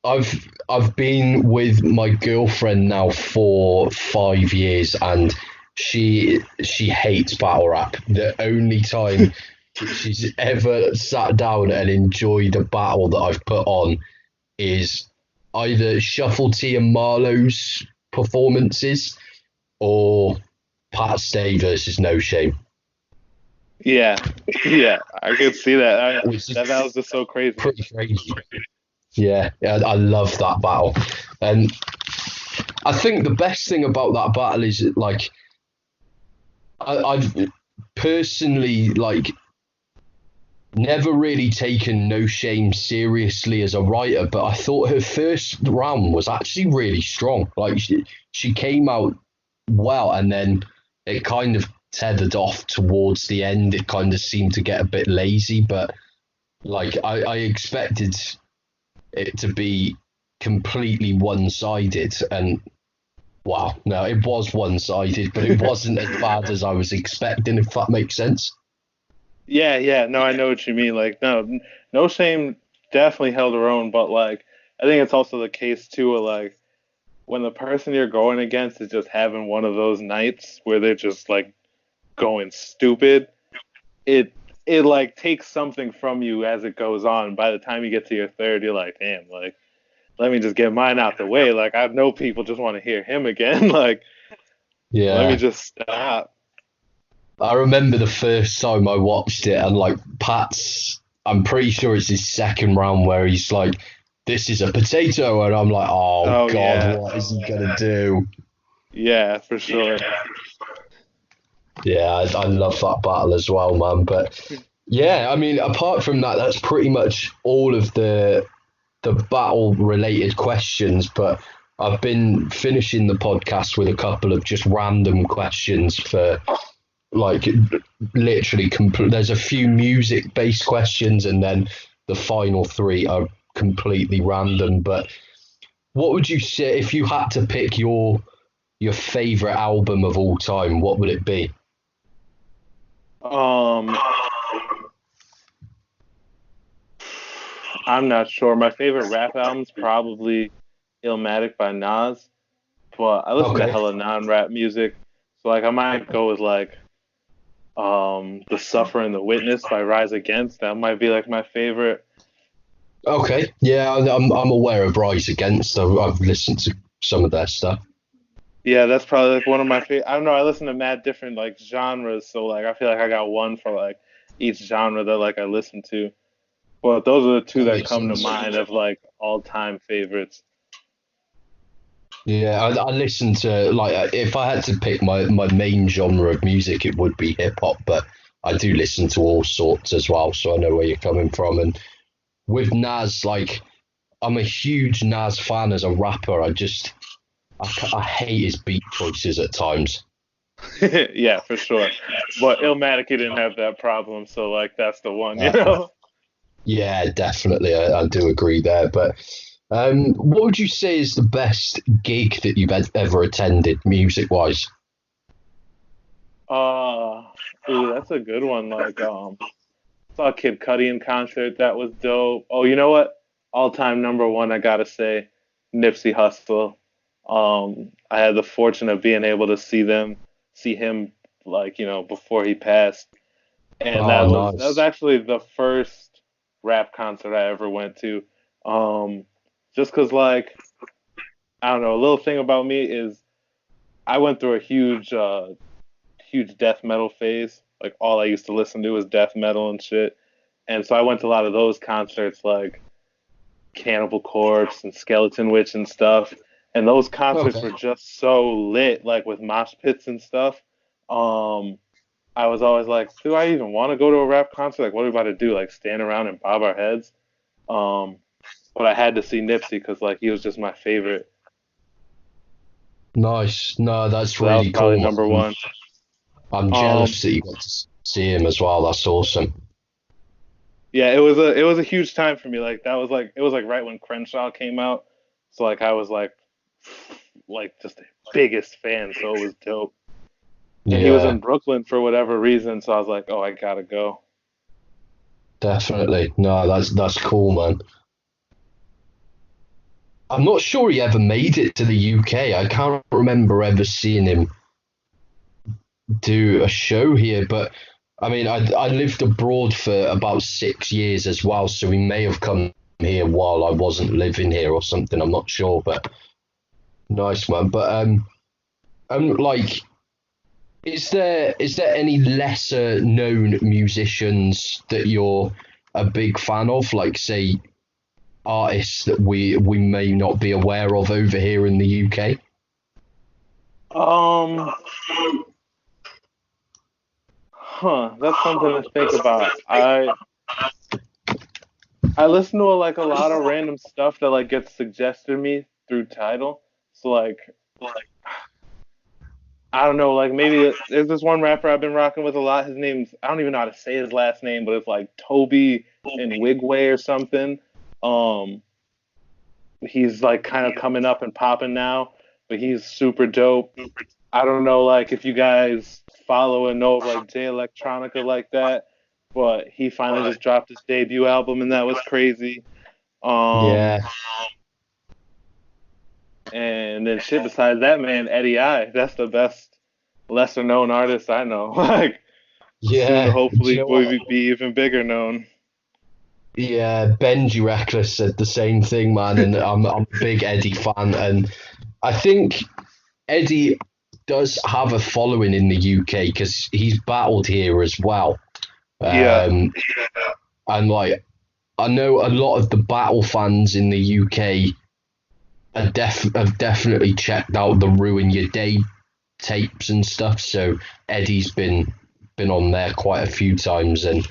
Speaker 1: I've been with my girlfriend now for 5 years, and she hates battle rap. The only time she's ever sat down and enjoyed a battle that I've put on is either Shuffle T and Marlowe's performances or Pat Stay versus No Shame.
Speaker 2: Yeah, yeah, I could see that.
Speaker 1: Which is
Speaker 2: That was just so crazy.
Speaker 1: pretty crazy. Yeah, I love that battle. And I think the best thing about that battle is like I've personally like never really taken No Shame seriously as a writer, but I thought her first round was actually really strong. Like she came out well, and then it kind of tethered off towards the end. It kind of seemed to get a bit lazy, but like I expected it to be completely one-sided, and wow, no, it was one-sided, but it wasn't as bad as I was expecting, if that makes sense.
Speaker 2: Yeah, yeah, no, I know what you mean. Like, no shame definitely held her own, but like, I think it's also the case too of like when the person you're going against is just having one of those nights where they're just like going stupid. It it like takes something from you as it goes on. By the time you get to your third, you're like, damn, like let me just get mine out the way. Like I know people just want to hear him again. Like let me
Speaker 1: Yeah.
Speaker 2: just stop.
Speaker 1: I remember the first time I watched it, and like I'm pretty sure it's his second round where he's like, "This is a potato," and I'm like, "Oh
Speaker 2: Oh
Speaker 1: God,
Speaker 2: yeah,
Speaker 1: what is he gonna do?"
Speaker 2: yeah, for sure.
Speaker 1: Yeah, I love that battle as well, man. But yeah, I mean, apart from that, that's pretty much all of the battle related questions. But I've been finishing the podcast with a couple of just random questions for like literally complete. There's a few music based questions, and then the final three are completely random. But what would you say if you had to pick your favorite album of all time? What would it be?
Speaker 2: Um, I'm not sure. My favorite rap album's probably Illmatic by Nas, but I listen to
Speaker 1: Okay.
Speaker 2: hella non-rap music. So like I might go with like The Suffer and the Witness by Rise Against. That might be like my favorite.
Speaker 1: Okay. Yeah, I'm aware of Rise Against. I've listened to some of their stuff.
Speaker 2: Yeah, that's probably like one of my favorite. I don't know, I listen to mad different like genres, so like I feel like I got one for like each genre that like I listen to. But those are the two
Speaker 1: That
Speaker 2: that
Speaker 1: makes
Speaker 2: come to
Speaker 1: sense.
Speaker 2: mind of like all-time favorites.
Speaker 1: Yeah, I listen to like if I had to pick my main genre of music, it would be hip hop, but I do listen to all sorts as well, so I know where you're coming from. And with Nas, like I'm a huge Nas fan as a rapper. I hate his beat choices at times.
Speaker 2: Yeah, for sure. But Illmatic he didn't have that problem, so like that's the one, you
Speaker 1: Uh,
Speaker 2: know?
Speaker 1: yeah, definitely, I do agree there. But what would you say is the best gig that you've ever attended, music wise?
Speaker 2: Uh, ooh, that's a good one. Like, saw Kid Cudi in concert. That was dope. Oh, you know what? All time number one, I gotta say, Nipsey Hussle. I had the fortune of being able to see him, like, before he passed. And
Speaker 1: Oh,
Speaker 2: that was
Speaker 1: nice.
Speaker 2: actually the first rap concert I ever went to. Um, just 'cause like, I don't know, a little thing about me is I went through a huge death metal phase. Like all I used to listen to was death metal and shit. And so I went to a lot of those concerts like Cannibal Corpse and Skeleton Witch and stuff. And those concerts
Speaker 1: Okay.
Speaker 2: were just so lit, like with mosh pits and stuff. Um, I was always like, do I even want to go to a rap concert? Like, what are we about to do? Like, stand around and bob our heads? Um, but I had to see Nipsey because like he was just my favorite.
Speaker 1: Nice. No, that's
Speaker 2: So that was
Speaker 1: really
Speaker 2: probably
Speaker 1: cool.
Speaker 2: number one.
Speaker 1: I'm
Speaker 2: Um,
Speaker 1: jealous that you got to see him as well. That's awesome.
Speaker 2: yeah, it was a huge time for me. Like that was like it was like right when Crenshaw came out. So like I was like just the biggest fan, so it was dope. And he was
Speaker 1: Yeah,
Speaker 2: in Brooklyn for whatever reason, so I was like, "Oh, I gotta go."
Speaker 1: definitely. No, that's cool, man. I'm not sure he ever made it to the UK. I can't remember ever seeing him do a show here, but I mean, I lived abroad for about 6 years as well, so he may have come here while I wasn't living here or something. I'm not sure, but nice man. But like, is there any lesser known musicians that you're a big fan of? Like, say, artists that we may not be aware of over here in the UK?
Speaker 2: Um, that's something to think about. I listen to like a lot of random stuff that like gets suggested to me through title. So like I don't know, like maybe there's this one rapper I've been rocking with a lot. His name's I don't even know how to say his last name, but it's like Toby and Wigway or something. Um, he's like kind of coming up and popping now, but he's super dope. I don't know like if you guys follow and know of like Jay Electronica like that, but he finally just dropped his debut album and that was crazy. Um,
Speaker 1: Yeah,
Speaker 2: and then shit besides that, man, Eddie I. That's the best lesser known artist I know. Like soon to
Speaker 1: yeah. Do you
Speaker 2: hopefully
Speaker 1: know what?
Speaker 2: be even bigger known.
Speaker 1: Yeah, Benji Reckless said the same thing, man, and I'm a big Eddie fan, and I think Eddie does have a following in the UK because he's battled here as well.
Speaker 2: Yeah.
Speaker 1: Um, and like I know a lot of the battle fans in the UK have definitely checked out the Ruin Your Day tapes and stuff. So Eddie's been on there quite a few times, and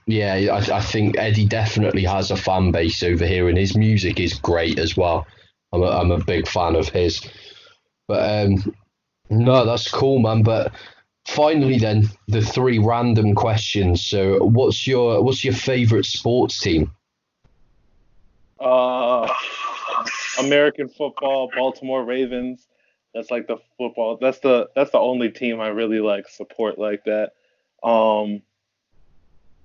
Speaker 1: yeah, I think Eddie definitely has a fan base over here, and his music is great as well. I'm a big fan of his. But no, that's cool, man. But finally, then the three random questions. So, what's your favorite sports team?
Speaker 2: Uh, American football, Baltimore Ravens. That's like the football. That's the only team I really like support like that. Um,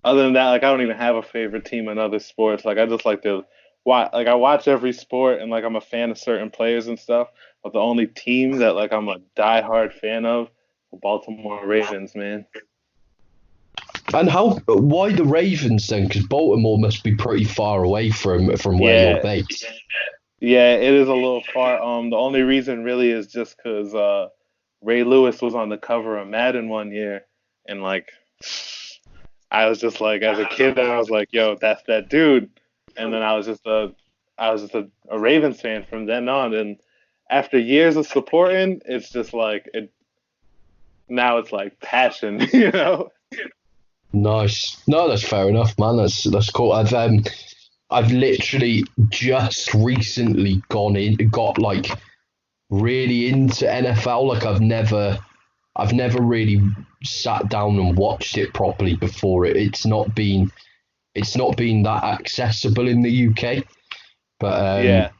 Speaker 2: Other than that, like I don't even have a favorite team in other sports. Like I just like to watch. Like I watch every sport, and like I'm a fan of certain players and stuff. But the only team that like I'm a diehard fan of, the Baltimore Ravens, man.
Speaker 1: And why the Ravens then? Because Baltimore must be pretty far away from where you're
Speaker 2: Yeah,
Speaker 1: based.
Speaker 2: yeah, it is a little far. The only reason really is just because Ray Lewis was on the cover of Madden one year, and like I was just like, as a kid, I was like, yo, that's that dude. And then I was just a Ravens fan from then on. And after years of supporting, it's just like now it's like passion, you know?
Speaker 1: Nice. No, that's fair enough, man. That's cool. I've literally just recently got like really into NFL. Like I've never really sat down and watched it properly before. It's not been that accessible in the UK. But
Speaker 2: Yeah,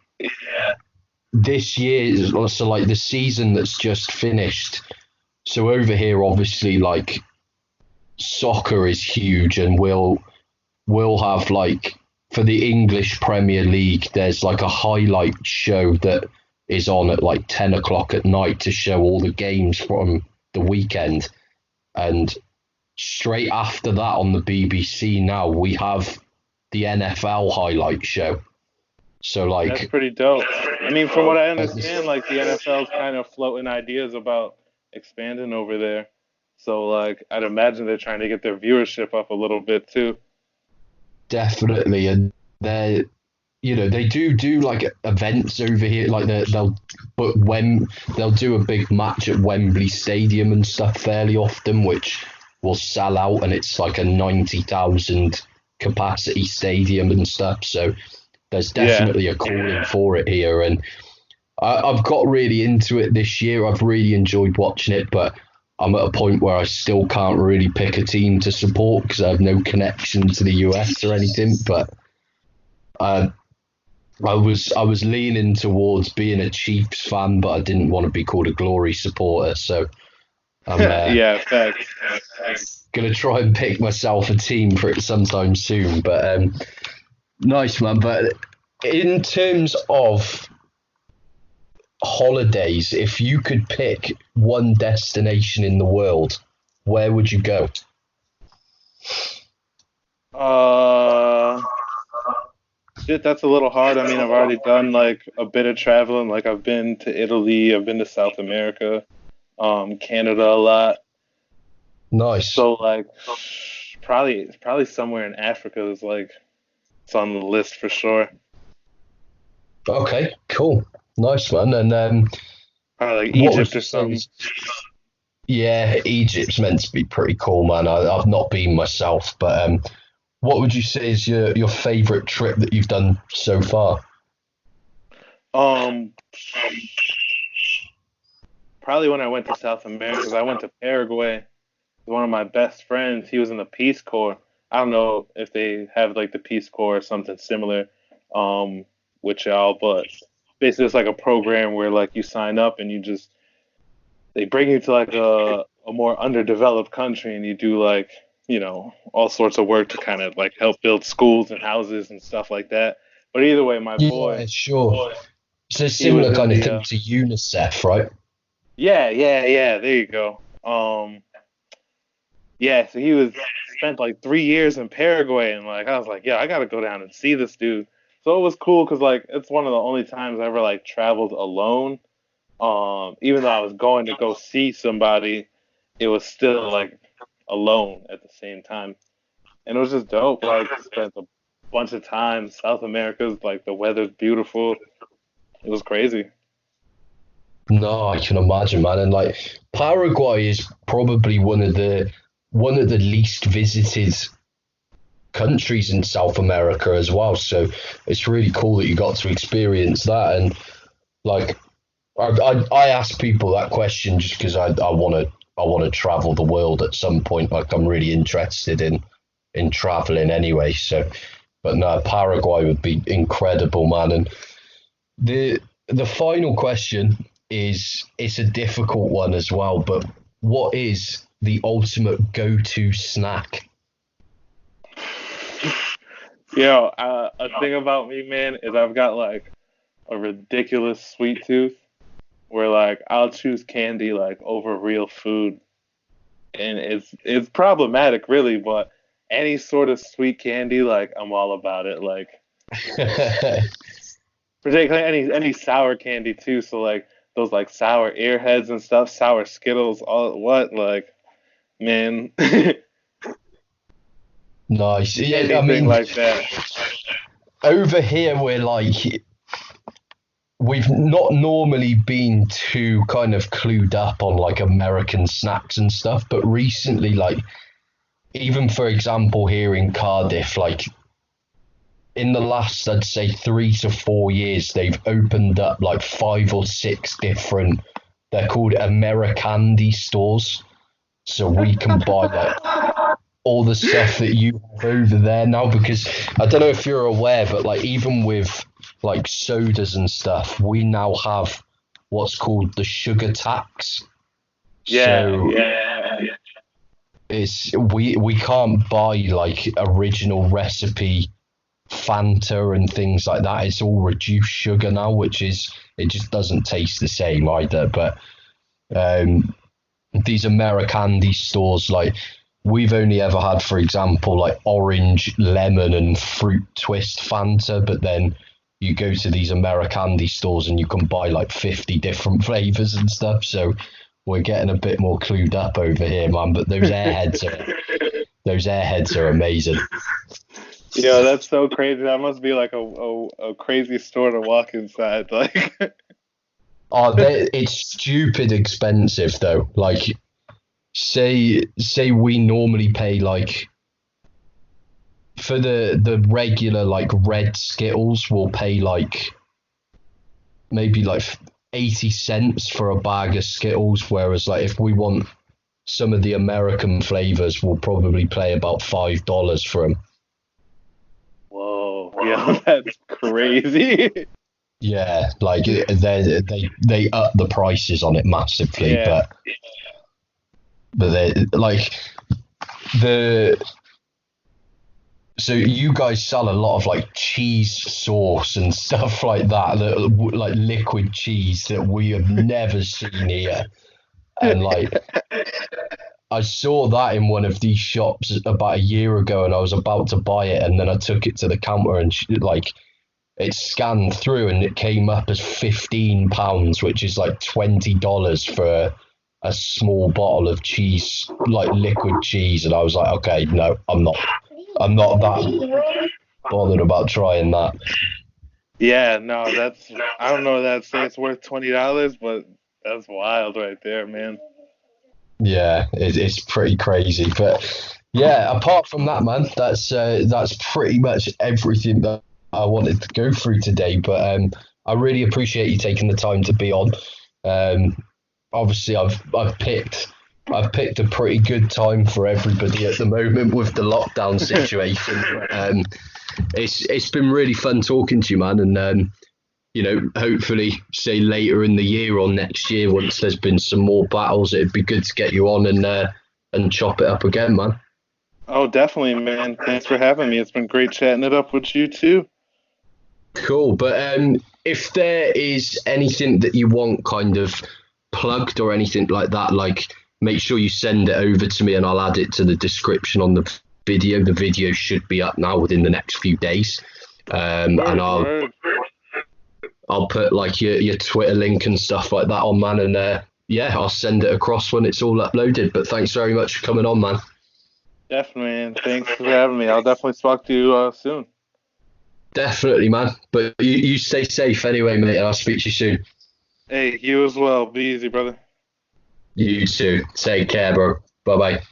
Speaker 1: this year is also like the season that's just finished. So over here, obviously, like soccer is huge, and we'll have like for the English Premier League, there's like a highlight show that is on at like 10 o'clock at night to show all the games from the weekend. And straight after that on the BBC now, we have the NFL highlight show. So
Speaker 2: that's
Speaker 1: like,
Speaker 2: pretty dope. I mean, from what I understand, like the NFL's kind of floating ideas about expanding over there. So like I'd imagine they're trying to get their viewership up a little bit too.
Speaker 1: definitely, and they do like events over here. Like but when they'll do a big match at Wembley Stadium and stuff fairly often, which will sell out, and it's like a 90,000 capacity stadium and stuff. So there's
Speaker 2: Yeah.
Speaker 1: definitely a calling for it here, and I've got really into it this year. I've really enjoyed watching it, but I'm at a point where I still can't really pick a team to support because I have no connection to the US or anything. But uh, I was leaning towards being a Chiefs fan, but I didn't want to be called a glory supporter. So I'm
Speaker 2: Yeah, facts.
Speaker 1: gonna try and pick myself a team for it sometime soon. But nice man. But in terms of holidays, if you could pick one destination in the world, where would you go?
Speaker 2: Uh, Shit, that's a little hard. I mean, I've already done like a bit of traveling. Like I've been to Italy, I've been to South America, Canada a lot.
Speaker 1: Nice.
Speaker 2: So like, probably somewhere in Africa is like it's on the list for sure.
Speaker 1: Okay, cool. Nice one. And
Speaker 2: Probably like
Speaker 1: what would
Speaker 2: Egypt
Speaker 1: you
Speaker 2: or
Speaker 1: say?
Speaker 2: something.
Speaker 1: Yeah, Egypt's meant to be pretty cool, man. I've not been myself, but what would you say is your favorite trip that you've done so far?
Speaker 2: Um, Probably when I went to South America, 'cause I went to Paraguay. One of my best friends, he was in the Peace Corps. I don't know if they have like the Peace Corps or something similar, um, with y'all, but basically it's like a program where like you sign up and you just they bring you to like a more underdeveloped country and you do like all sorts of work to kind of like help build schools and houses and stuff like that. But either way, my boy,
Speaker 1: Yeah, sure. It's a
Speaker 2: he was
Speaker 1: similar
Speaker 2: in
Speaker 1: kind of
Speaker 2: the
Speaker 1: thing to UNICEF, right?
Speaker 2: yeah, there you go. Yeah, so he was spent like 3 years in Paraguay, and like I was like, yeah, I gotta go down and see this dude. So it was cool because like it's one of the only times I ever like traveled alone. Even though I was going to go see somebody, it was still like alone at the same time, and it was just dope. Like spent a bunch of time. South America's like the weather's beautiful. It was crazy.
Speaker 1: No, I can imagine, man. And like Paraguay is probably one of the least visited countries in South America as well. So it's really cool that you got to experience that. And like I ask people that question just because I want to travel the world at some point. Like I'm really interested in traveling anyway. So, but no, Paraguay would be incredible, man. And the final question is it's a difficult one as well. But what is the ultimate go-to snack?
Speaker 2: Yo, a thing about me, man, is I've got like a ridiculous sweet tooth where like I'll choose candy like over real food, and it's problematic really, but any sort of sweet candy, like I'm all about it. Like particularly any sour candy too. So like those like sour airheads and stuff, sour Skittles, all what like man,
Speaker 1: Nice. Yeah, I
Speaker 2: anything
Speaker 1: mean,
Speaker 2: like that.
Speaker 1: over here we've not normally been too kind of clued up on like American snacks and stuff, but recently, like even for example here in Cardiff, like in the last I'd say 3 to 4 years, they've opened up like 5 or 6 different. They're called Americandy stores, so we can buy like all the stuff that you have over there now because I don't know if you're aware, but like even with like sodas and stuff, we now have what's called the sugar tax.
Speaker 2: Yeah,
Speaker 1: So
Speaker 2: yeah.
Speaker 1: it's we can't buy like original recipe Fanta and things like that. It's all reduced sugar now, which is it just doesn't taste the same either. But um, these Americandy stores, like we've only ever had, for example, like orange, lemon, and fruit twist Fanta, but then you go to these Americandy stores and you can buy like 50 different flavors and stuff. So we're getting a bit more clued up over here, man. But those airheads are amazing.
Speaker 2: Yeah, that's so crazy. That must be like a crazy store to walk inside. Like,
Speaker 1: Oh, it's stupid expensive though. Like, say we normally pay like for the regular like red Skittles, we'll pay like maybe like 80 cents for a bag of Skittles, whereas like if we want some of the American flavors, we'll probably pay about $5 for them.
Speaker 2: Whoa, yeah, that's crazy.
Speaker 1: Yeah, like they up the prices on it massively,
Speaker 2: Yeah.
Speaker 1: but they like the so you guys sell a lot of like cheese sauce and stuff like that, like liquid cheese that we have never seen here. And like I saw that in one of these shops about a year ago, and I was about to buy it, and then I took it to the counter, and like it scanned through, and it came up as £15, which is like $20 for a small bottle of cheese, like liquid cheese. And I was like, okay, no, I'm not that bothered about trying that.
Speaker 2: Yeah, no, that's I don't know that say it's worth $20, but that's wild right there, man.
Speaker 1: Yeah, it's pretty crazy. But yeah, apart from that, man, that's pretty much everything that I wanted to go through today. But I really appreciate you taking the time to be on. Obviously, I've picked a pretty good time for everybody at the moment with the lockdown situation. It's been really fun talking to you, man, and hopefully, say later in the year or next year, once there's been some more battles, it'd be good to get you on and chop it up again, man.
Speaker 2: Oh, definitely, man. Thanks for having me. It's been great chatting it up with you too.
Speaker 1: Cool. But if there is anything that you want kind of plugged or anything like that, like make sure you send it over to me and I'll add it to the description on the video. The video should be up now within the next few days. And I'll put like your Twitter link and stuff like that on, man. And yeah, I'll send it across when it's all uploaded. But thanks very much for coming on, man.
Speaker 2: Definitely, man. Thanks for having me. I'll definitely talk to you soon.
Speaker 1: Definitely, man. But you stay safe anyway, mate, and I'll speak to you soon.
Speaker 2: Hey, you as well. Be easy, brother.
Speaker 1: You too. Take care, bro. Bye-bye.